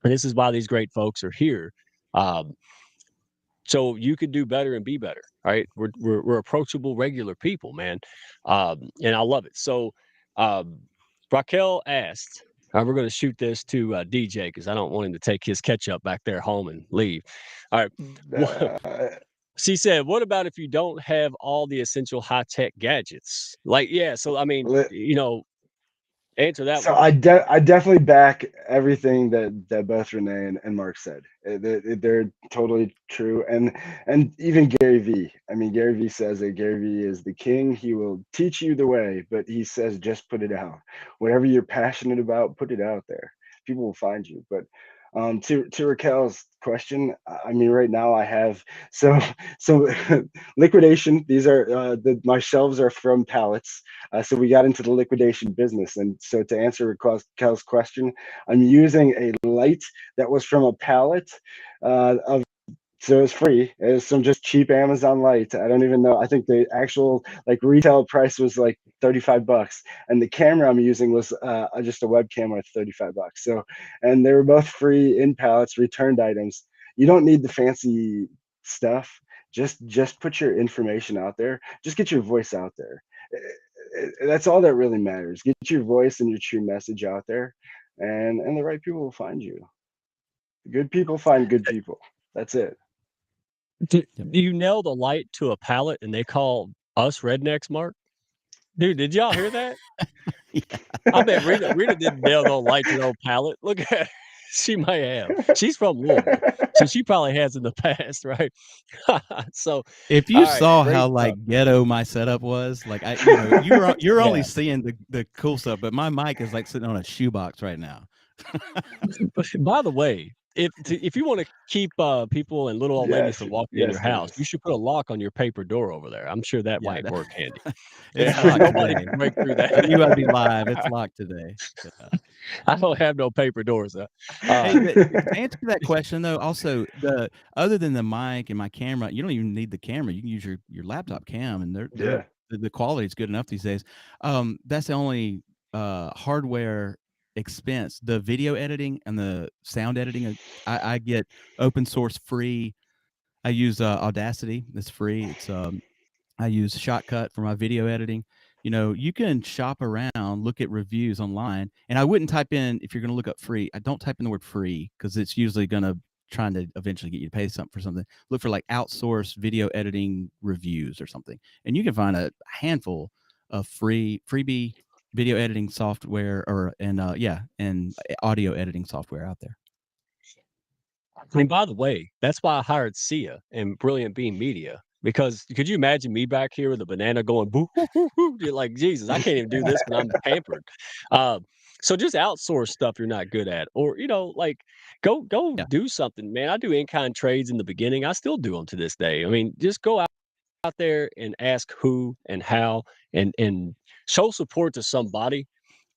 And this is why these great folks are here. Um, so you can do better and be better. Right. We're approachable, regular people, man. And I love it. So Raquel asked, we're going to shoot this to DJ because I don't want him to take his ketchup back there home and leave. All right. She said, what about if you don't have all the essential high-tech gadgets? Like, yeah. So, I mean, answer that So one. I definitely back everything that both Renee and Mark said. They're totally true. And even Gary Vee. I mean, Gary Vee says that Gary Vee is the king. He will teach you the way, but he says just put it out. Whatever you're passionate about, put it out there. People will find you. But to Raquel's question, I mean, right now I have so liquidation. These are my shelves are from pallets. So we got into the liquidation business. And so to answer Raquel's question, I'm using a light that was from a pallet so it's free. It's some just cheap Amazon light. I don't even know. I think the actual like retail price was like $35, and the camera I'm using was just a webcam with $35. So, and they were both free in pallets, returned items. You don't need the fancy stuff. Just put your information out there. Just get your voice out there. That's all that really matters. Get your voice and your true message out there, and the right people will find you. Good people find good people. That's it. You nailed a light to a pallet and they call us rednecks, Mark? Dude, did y'all hear that? I bet Rita didn't nail no light to no pallet. Look at her. She might have. She's from Louisville, so she probably has in the past, right? So if you all right, saw great how stuff. like ghetto my setup was, like you're only seeing the cool stuff, but my mic is like sitting on a shoebox right now. By the way, if you want to keep people and little old ladies from walking in your house, you should put a lock on your paper door over there. I'm sure that might work handy. It's locked Nobody today. can break through that. I knew I'd be live. It's locked today. Yeah. I don't have no paper doors. Hey, but to answer that question though, also other than the mic and my camera, you don't even need the camera. You can use your laptop cam, and the quality is good enough these days. That's the only hardware expense. The video editing and the sound editing, I get open source free. I use Audacity. It's free. It's I use Shotcut for my video editing. You know, you can shop around, look at reviews online, and I wouldn't type in, if you're going to look up free, I don't type in the word free because it's usually going to trying to eventually get you to pay something for something. Look for like outsourced video editing reviews or something, and you can find a handful of freebie video editing software and audio editing software out there. I mean, by the way, that's why I hired Sia and Brilliant Beam Media. Because could you imagine me back here with a banana going boo hoo hoo hoo? You're like, Jesus, I can't even do this when I'm pampered. So just outsource stuff you're not good at, or like go do something, man. I do in-kind trades in the beginning. I still do them to this day. I mean, just go out there and ask who and how and show support to somebody.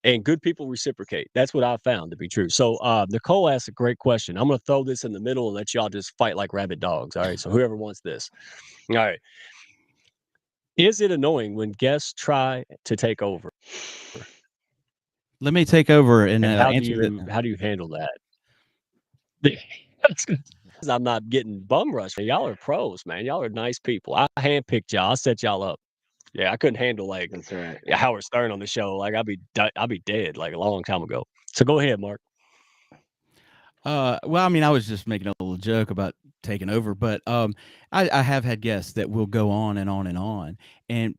And good people reciprocate. That's what I found to be true. So Nicole asked a great question. I'm going to throw this in the middle and let y'all just fight like rabid dogs. All right. So whoever wants this. All right. Is it annoying when guests try to take over? Let me take over and how answer do you handle that? I'm not getting bum rushed. Y'all are pros, man. Y'all are nice people. I handpicked y'all. I set y'all up. Yeah, I couldn't handle That's right. Howard Stern on the show. Like I'd be dead like a long time ago. So go ahead, Mark. Well, I mean, I was just making a little joke about taking over, but I have had guests that will go on and on and on,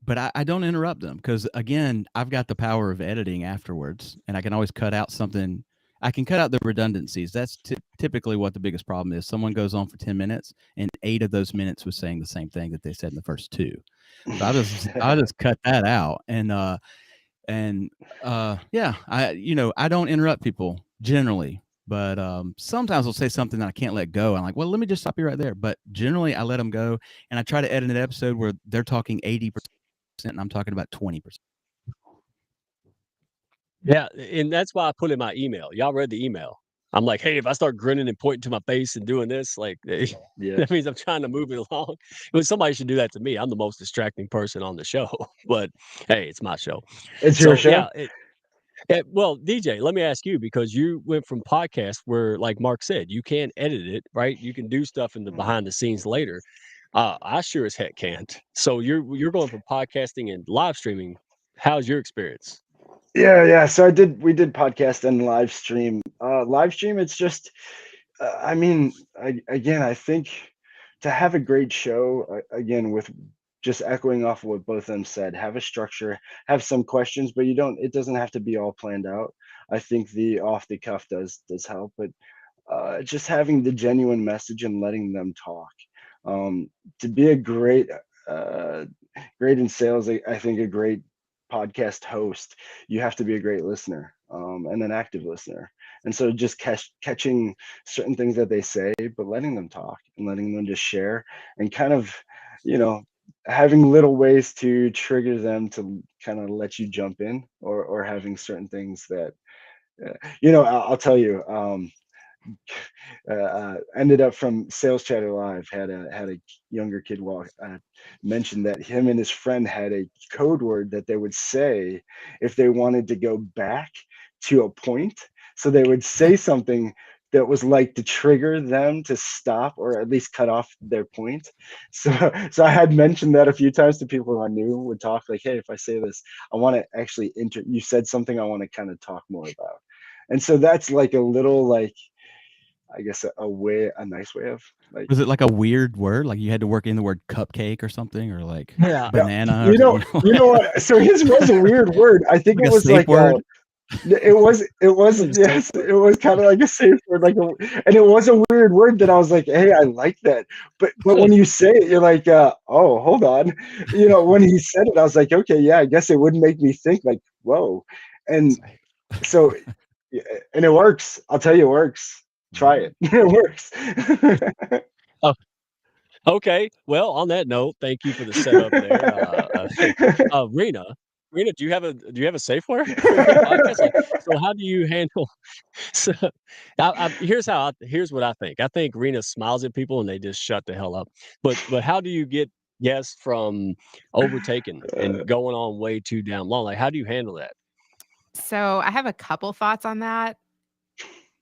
but I don't interrupt them because again, I've got the power of editing afterwards, and I can always cut out something. I can cut out the redundancies. That's typically what the biggest problem is. Someone goes on for 10 minutes, and 8 of those minutes was saying the same thing that they said in the first 2. So I just cut that out, and yeah, I don't interrupt people generally. But sometimes I'll say something that I can't let go. I'm like, well, let me just stop you right there. But generally, I let them go, and I try to edit an episode where they're talking 80% and I'm talking about 20%. Yeah, and that's why I put in my email. Y'all read the email. I'm like, hey, if I start grinning and pointing to my face and doing this, like Yeah. that means I'm trying to move it along. But somebody should do that to me. I'm the most distracting person on the show. But hey, it's my show. It's your So show. well, DJ, let me ask you because you went from podcast where, like Mark said, you can edit it, right? You can do stuff in the behind the scenes later. I sure as heck can't. So you're going from podcasting and live streaming. How's your experience? Yeah. So we did podcast and live stream. Live stream, it's just, I mean, again, I think to have a great show, again, with just echoing off of what both of them said, have a structure, have some questions, but it doesn't have to be all planned out. I think the off the cuff does help, but just having the genuine message and letting them talk. To be a uh, great in sales, I think a great podcast host, you have to be a great listener, and an active listener. And so just catching certain things that they say, but letting them talk and letting them just share and kind of, you know, having little ways to trigger them to kind of let you jump in, or having certain things that, I'll tell you, ended up from Sales Chatter Live, had a younger kid mention that him and his friend had a code word that they would say if they wanted to go back to a point. So they would say something that was like to trigger them to stop or at least cut off their point. So I had mentioned that a few times to people who I knew would talk like, hey, if I say this, I want to actually you said something I want to kind of talk more about. And so that's like a little, like, I guess a nice way of, like, Was it like a weird word? Like you had to work in the word cupcake or something, or like Yeah. banana? you or, know what? So his was a weird word. I think like it a was safe like word. it was It's a safe yes, it was kind of like a safe word, and it was a weird word that I was like, hey, I like that. But when you say it, you're like, oh, hold on. When he said it, I was like, okay, yeah, I guess it would make me think like, whoa. And so, yeah, and it works. I'll tell you, it works. Try it. It works. Oh, okay. Well, on that note, thank you for the setup there. Rena, do you have a safe word for your podcast? Like, so how do you handle? So, here's what I think. I think Rena smiles at people and they just shut the hell up. But how do you get guests from overtaking and going on way too damn long? Like, how do you handle that? So I have a couple thoughts on that.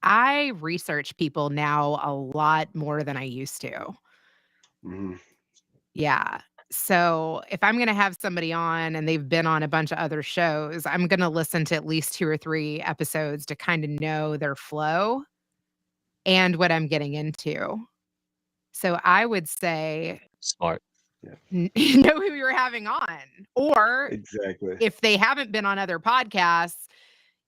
I research people now a lot more than I used to. Mhm. Yeah. So if I'm going to have somebody on and they've been on a bunch of other shows, I'm going to listen to at least 2 or 3 episodes to kind of know their flow and what I'm getting into. So I would say Smart. know who you're having on. Or Exactly. if they haven't been on other podcasts,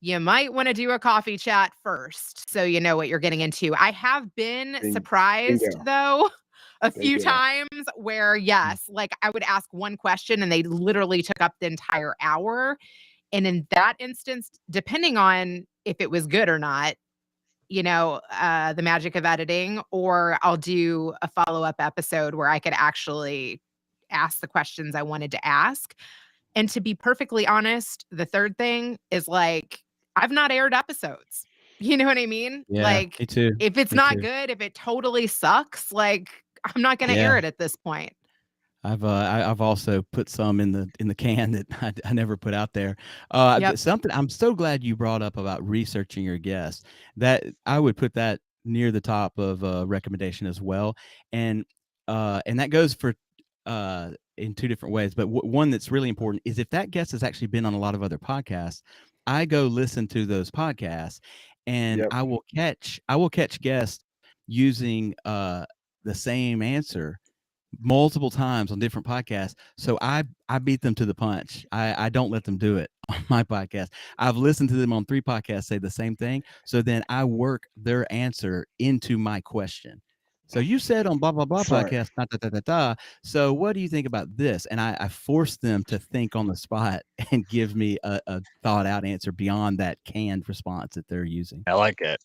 you might want to do a coffee chat first so you know what you're getting into. I have been surprised, Bingo. though, a few Bingo. times where, yes, like I would ask one question and they literally took up the entire hour. And in that instance, depending on if it was good or not, the magic of editing, or I'll do a follow-up episode where I could actually ask the questions I wanted to ask. And to be perfectly honest, the third thing is like, I've not aired episodes. You know what I mean? Yeah, Like, me too. if it's Me not too. good, if it totally sucks, like, I'm not going to air Yeah. it at this point. I've also put some in the can that I never put out there. Yep. Something I'm so glad you brought up about researching your guests. That I would put that near the top of a recommendation as well, and that goes for in 2 different ways. But one that's really important is if that guest has actually been on a lot of other podcasts, I go listen to those podcasts, and Yep. I will catch guests using the same answer multiple times on different podcasts. So I beat them to the punch. I don't let them do it on my podcast. I've listened to them on 3 podcasts say the same thing. So then I work their answer into my question. So you said on blah blah blah Smart. podcast, da, da, da, da, da. So what do you think about this? And I force them to think on the spot and give me a thought out answer beyond that canned response that they're using. I like that.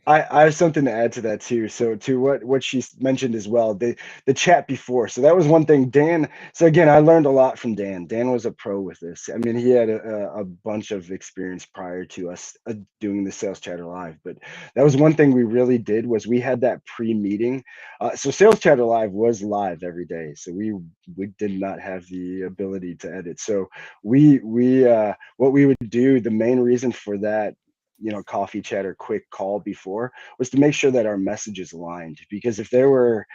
I have something to add to that too. So to what she mentioned as well, the chat before. So that was one thing. Dan. So again, I learned a lot from Dan. Dan was a pro with this. I mean, he had a bunch of experience prior to us doing the Sales Chatter Live. But that was one thing we really did was we had that pre-meeting. So Sales Chatter Live was live every day. So we did not have the ability to edit. So we what we would do. The main reason for that, coffee chat or quick call before was to make sure that our messages aligned. Because if they were,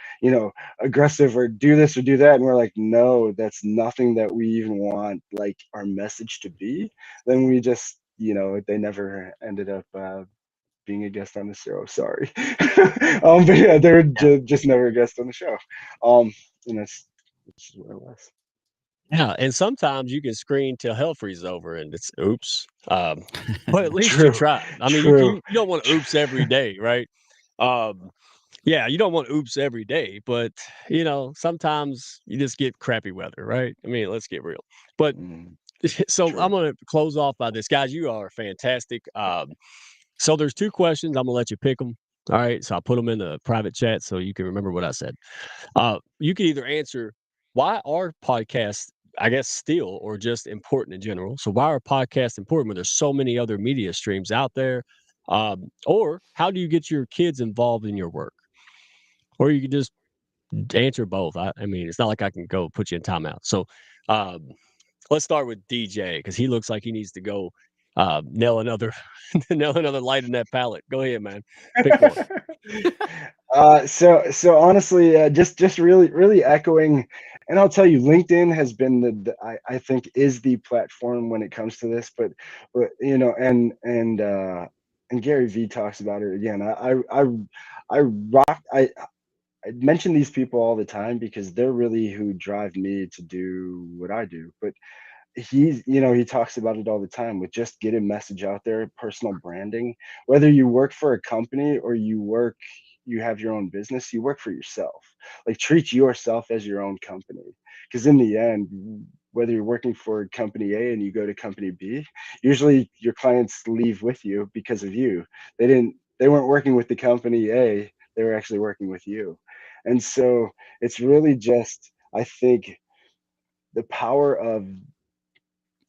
aggressive or do this or do that, and we're like, no, that's nothing that we even want like our message to be, then we just, they never ended up being a guest on the show. Sorry. But yeah, they were just never a guest on the show. And that's what it was. Yeah, and sometimes you can screen till hell freezes over and it's oops. But at least you True. tried. I mean, True. you don't want oops every day, right? Um, yeah, you don't want oops every day, but sometimes you just get crappy weather, right? I mean, let's get real. But Mm, so I'm true. gonna close off by this, guys. You are fantastic. So there's 2 questions. I'm gonna let you pick them. All right. So I put them in the private chat so you can remember what I said. You can either answer why are podcasts, I guess, still or just important in general. So why are podcasts important when there's so many other media streams out there? Or how do you get your kids involved in your work? Or you can just answer both. I mean, it's not like I can go put you in timeout. So um, let's start with DJ because he looks like he needs to go nail another nail another light in that palette. Go ahead, man. Pick one. So honestly, just really echoing, and I'll tell you, LinkedIn has been I think is the platform when it comes to this, but and Gary V talks about it again. I rock I mention these people all the time because they're really who drive me to do what I do. But he talks about it all the time with just get a message out there, personal branding. Whether you work for a company or you have your own business, you work for yourself. Like treat yourself as your own company. Because in the end, whether you're working for company A and you go to company B, usually your clients leave with you because of you. They weren't working with the company A, they were actually working with you. And so it's really just, I think, the power of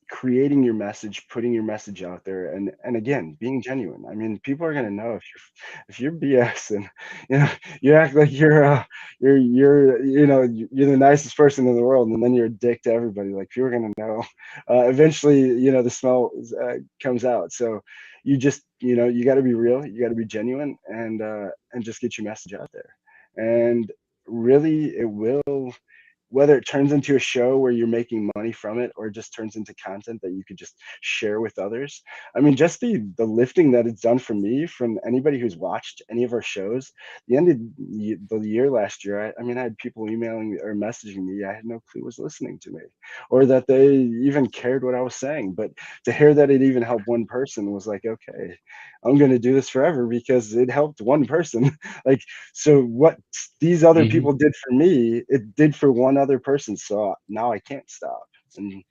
creating your message, putting your message out there, and again, being genuine. I mean, people are gonna know if you're BS and you act like you're the nicest person in the world, and then you're a dick to everybody. Like people are gonna know. Eventually, the smell comes out. So you got to be real, you got to be genuine, and just get your message out there. And really, it will, whether it turns into a show where you're making money from it or just turns into content that you could just share with others. I mean, just the lifting that it's done for me from anybody who's watched any of our shows. The end of the year last year, I mean, I had people emailing or messaging me. I had no clue was listening to me or that they even cared what I was saying. But to hear that it even helped one person was like, okay, I'm going to do this forever because it helped one person. Like, so what these other Mhm. people did for me, it did for one other person. So now I can't stop. And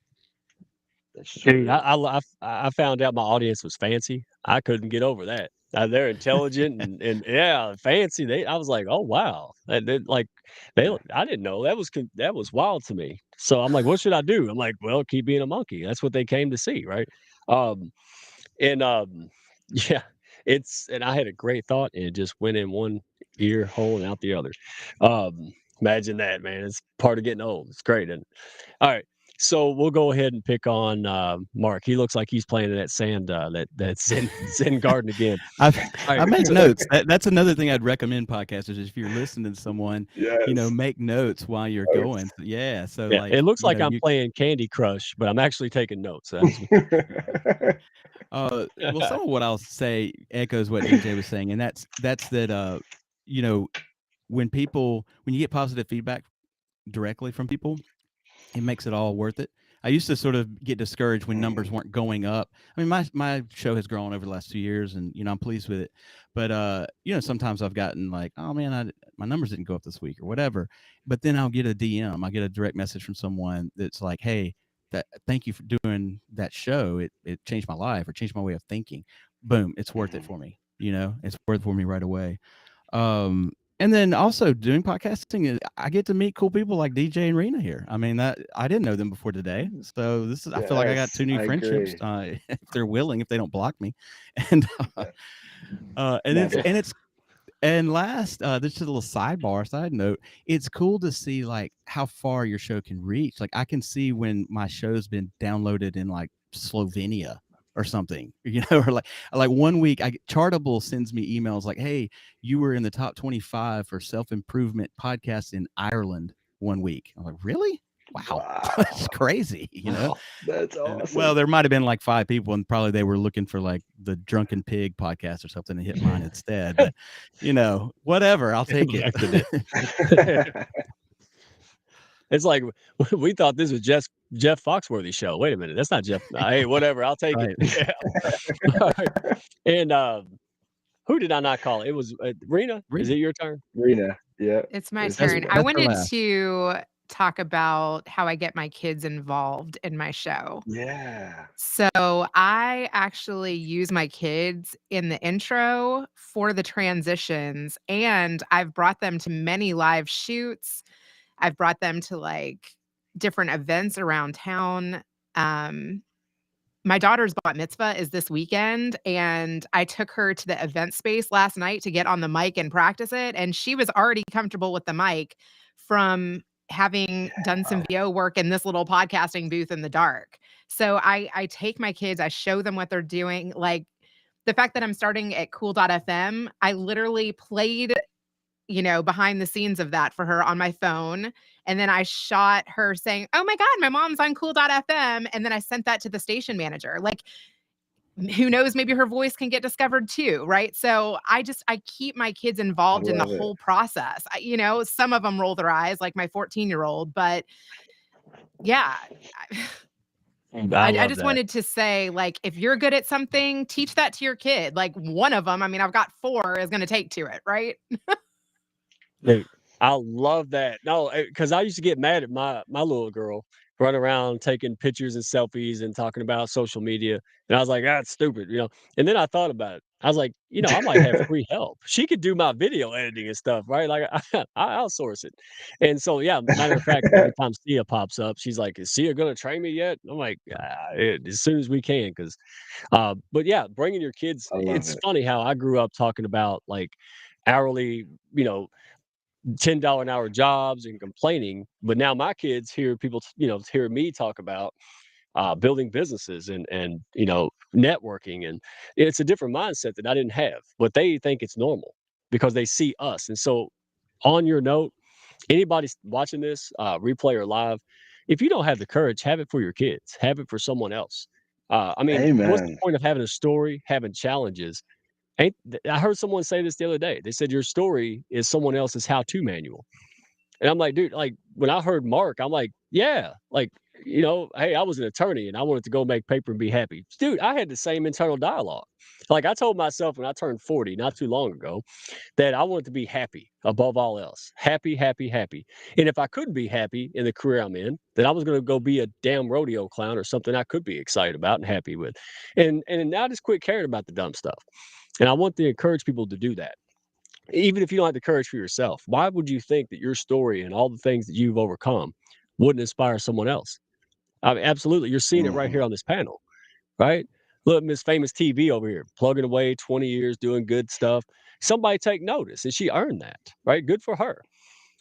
that's just what Dude, it is. I found out my audience was fancy. I couldn't get over that. They're intelligent and yeah, fancy. I was like, oh wow, like Yeah. I didn't know that was wild to me. So I'm like, what should I do? I'm like, well, keep being a monkey. That's what they came to see, right? Um, and yeah, and I had a great thought and it just went in one ear hole and out the other. Imagine that, man. It's part of getting old. It's great. And all right. So we'll go ahead and pick on Mark. He looks like he's playing in that sand, that Zen garden again. I All make right. notes. That's another thing I'd recommend podcasters is if you're listening to someone, Yes. make notes while you're Notes. going. Yeah. So Yeah, like, it looks like I'm you, playing Candy Crush, but I'm actually taking notes. That's well, some of what I'll say echoes what DJ was saying, and that's that, you know, when you get positive feedback directly from people, it makes it all worth it. I used to sort of get discouraged when numbers weren't going up. I mean, my show has grown over the last 2 years, and I'm pleased with it. But sometimes I've gotten like, oh man, my numbers didn't go up this week or whatever. But then I'll get a DM, I get a direct message from someone that's like, hey, thank you for doing that show. It changed my life or changed my way of thinking. Boom, it's worth it for me. It's worth it for me right away. And then also doing podcasting, I get to meet cool people like DJ and Rena here. I mean, that I didn't know them before today, so I feel like I got 2 new friendships. If they're willing, if they don't block me, and and last, this is a little side note. It's cool to see like how far your show can reach. Like I can see when my show's been downloaded in like Slovenia or something, or like 1 week, Chartable sends me emails like, "Hey, you were in the top 25 for self-improvement podcasts in Ireland 1 week." I'm like, "Really? Wow. That's crazy." Wow, that's awesome. Well, there might have been like 5 people, and probably they were looking for like the Drunken Pig podcast or something and hit mine instead. But whatever, I'll take it. It's like we thought this was Jeff Foxworthy show. Wait a minute, that's not Jeff. Hey, whatever, I'll take it. Yeah. And who did I not call? It was Rena. Is it your turn? Rena. Yeah. It's my turn. I wanted to talk about how I get my kids involved in my show. Yeah. So I actually use my kids in the intro for the transitions, and I've brought them to many live shoots. I've brought them to like different events around town. My daughter's bat mitzvah is this weekend, and I took her to the event space last night to get on the mic and practice it. And she was already comfortable with the mic from having done some VO work in this little podcasting booth in the dark. So I take my kids, I show them what they're doing. Like the fact that I'm starting at cool.fm, I literally played behind the scenes of that for her on my phone. And then I shot her saying, "Oh my God, my mom's on cool.fm." And then I sent that to the station manager. Like, who knows, maybe her voice can get discovered too. Right. So I keep my kids involved in the whole process. Some of them roll their eyes like my 14-year-old, but yeah. I just wanted to say, like, if you're good at something, teach that to your kid. Like one of them, I mean, I've got 4, is going to take to it. Right. Dude, I love that. No, because I used to get mad at my little girl running around taking pictures and selfies and talking about social media, and I was like, "That's stupid," And then I thought about it. I was like, I might have free help. She could do my video editing and stuff, right? Like I outsource it. And so, yeah, matter of fact, every time Sia pops up, she's like, "Is Sia gonna train me yet?" I'm like, as soon as we can, because, but yeah, bringing your kids. It's funny how I grew up talking about like hourly, $10 an hour jobs and complaining, but now my kids hear people, hear me talk about building businesses and networking, and it's a different mindset that I didn't have, but they think it's normal because they see us. And so, on your note, anybody watching this replay or live, if you don't have the courage, have it for your kids, have it for someone else. I mean, what's the point of having a story, having challenges? I heard someone say this the other day. They said your story is someone else's how-to manual. And I'm like, dude, like when I heard Mark, I'm like, yeah, like, hey, I was an attorney and I wanted to go make paper and be happy. Dude, I had the same internal dialogue. Like I told myself when I turned 40 not too long ago that I wanted to be happy above all else. Happy, happy, happy. And if I couldn't be happy in the career I'm in, then I was going to go be a damn rodeo clown or something I could be excited about and happy with. And now I just quit caring about the dumb stuff. And I want to encourage people to do that. Even if you don't have the courage for yourself, why would you think that your story and all the things that you've overcome wouldn't inspire someone else? I mean, absolutely. You're seeing it right here on this panel, right? Look, Miss Famous TV over here, plugging away 20 years, doing good stuff. Somebody take notice, and she earned that, right? Good for her.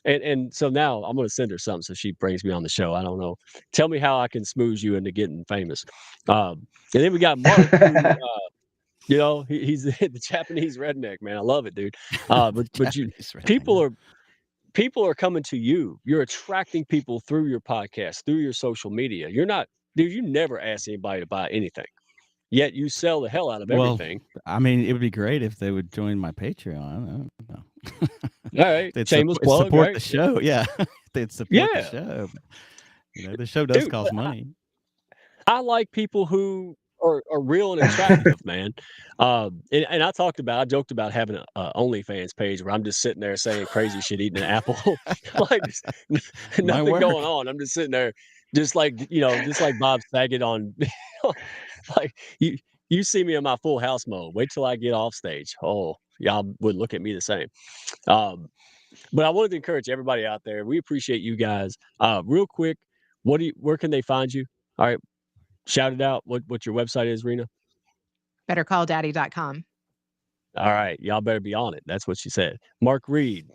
And so now I'm gonna send her something so she brings me on the show. I don't know. Tell me how I can smooze you into getting famous. And then we got Mark, who he's the Japanese redneck, man. I love it, dude. But you Japanese redneck. people are coming to you. You're attracting people through your podcast, through your social media. You're not, dude. You never ask anybody to buy anything, yet you sell the hell out of Well, everything. I mean, it would be great if they would join my Patreon. I don't know. All right, They'd shameless plug, support right? the show. Yeah, they'd support the Yeah, show. The show does dude. cost money. I like people who are real and attractive, man. And I joked about having a OnlyFans page where I'm just sitting there saying crazy shit, eating an apple, like nothing work. going on. I'm just sitting there, just like just like Bob Saget on, like you see me in my Full House mode. Wait till I get off stage. Oh, y'all would look at me the same. Um, but I wanted to encourage everybody out there. We appreciate you guys. Real quick, where can they find you? All right. Shout it out. What your website is, Rena? BetterCallDaddy.com. All right. Y'all better be on it. That's what she said. Mark Reid.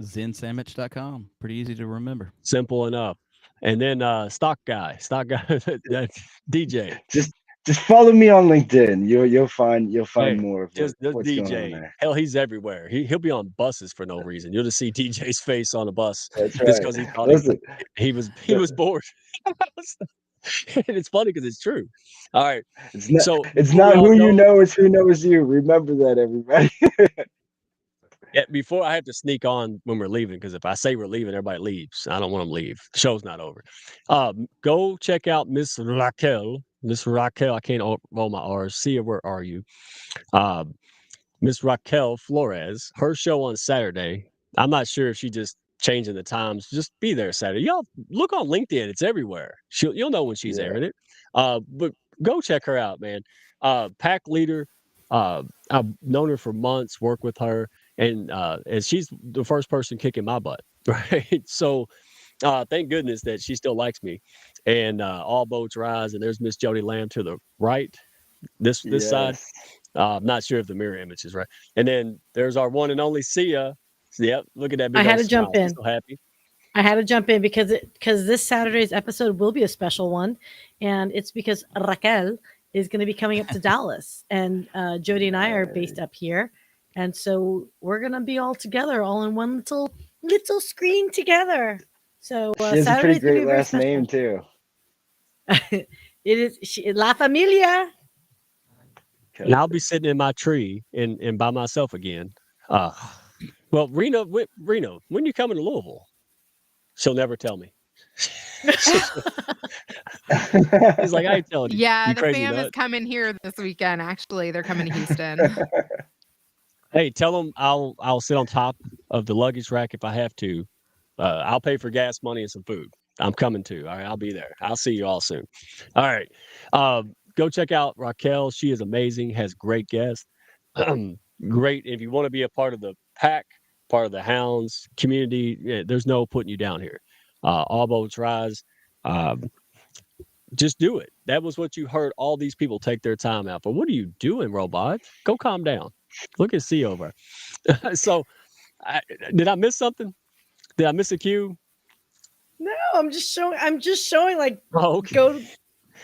ZenSammich.com. Pretty easy to remember. Simple enough. And then Stock Guy, DJ. Just follow me on LinkedIn. You'll find Hey, more of just what's going on DJ. there. Hell, he's everywhere. He'll be on buses for no reason. You'll just see DJ's face on a bus That's just right. because he thought Listen, he was bored. And it's funny because it's true. All right. it's before not we all who you go- know, it's who knows you. Remember that, everybody. Yeah, before I have to sneak on when we're leaving, because if I say we're leaving, everybody leaves. I don't want them to leave. The show's not over. Go check out Miss Raquel. Miss Raquel, I can't roll my R's. See her, where are you? Miss Raquel Flores, her show on Saturday. I'm not sure if she just changing the times. Just be there Saturday. Y'all look on LinkedIn. It's everywhere. You'll know when she's Yeah. airing it. But go check her out, man. Pack leader. I've known her for months, worked with her, and she's the first person kicking my butt. Right. So thank goodness that she still likes me. And all boats rise. And there's Miss Jody Lamb to the right. This side. Yes. I'm not sure if the mirror image is right. And then there's our one and only Sia. Yep, look at that big I had old to jump smile. in. She's so happy. I had to jump in because this Saturday's episode will be a special one, and it's because Raquel is going to be coming up to Dallas, and Jody and I are based up here, and so we're going to be all together, all in one little screen together. So She has a pretty great last name too. It is La Familia. And I'll be sitting in my tree and by myself again. Well, Rena, when you coming to Louisville? She'll never tell me. He's like, I ain't telling you. Yeah, you the crazy fam nut. is coming here this weekend. Actually, they're coming to Houston. Hey, tell them I'll sit on top of the luggage rack if I have to. I'll pay for gas money and some food. I'm coming too. All right, I'll be there. I'll see you all soon. All right. Go check out Raquel. She is amazing, has great guests. Great. If you want to be a part of the pack, part of the Hounds community, there's no putting you down here. All boats rise. Just do it. That was what you heard all these people take their time out for. What are you doing, robot? Go calm down. Look at C over. So, did I miss something? Did I miss a cue? No, I'm just showing like Oh, okay. go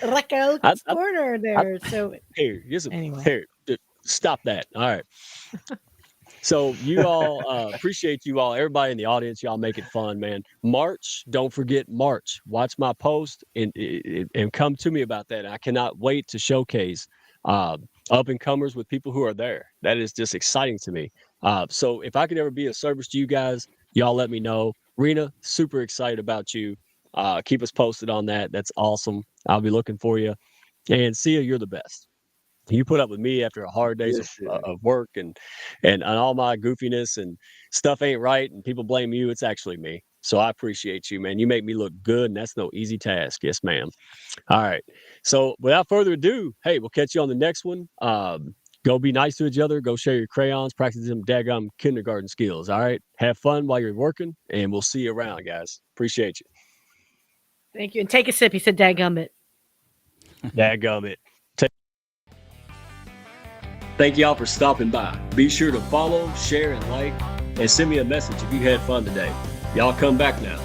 Raquel's I- corner there. So Here, Anyway. here, stop that. All right. So you all appreciate you all, everybody in the audience. Y'all make it fun, man. March, don't forget March. Watch my post and come to me about that. I cannot wait to showcase up and comers with people who are there. That is just exciting to me. So if I could ever be of service to you guys, y'all let me know. Rena, super excited about you. Keep us posted on that. That's awesome. I'll be looking for you. And Sia, you're the best. You put up with me after a hard days of work and all my goofiness and stuff ain't right and people blame you. It's actually me. So I appreciate you, man. You make me look good, and that's no easy task. Yes, ma'am. All right. So without further ado, hey, we'll catch you on the next one. Go be nice to each other. Go share your crayons. Practice them daggum kindergarten skills. All right. Have fun while you're working, and we'll see you around, guys. Appreciate you. thank you. And take a sip. He said, "Dadgummit." Dadgummit. Thank y'all for stopping by. Be sure to follow, share, and like. and send me a message if you had fun today. Y'all come back now.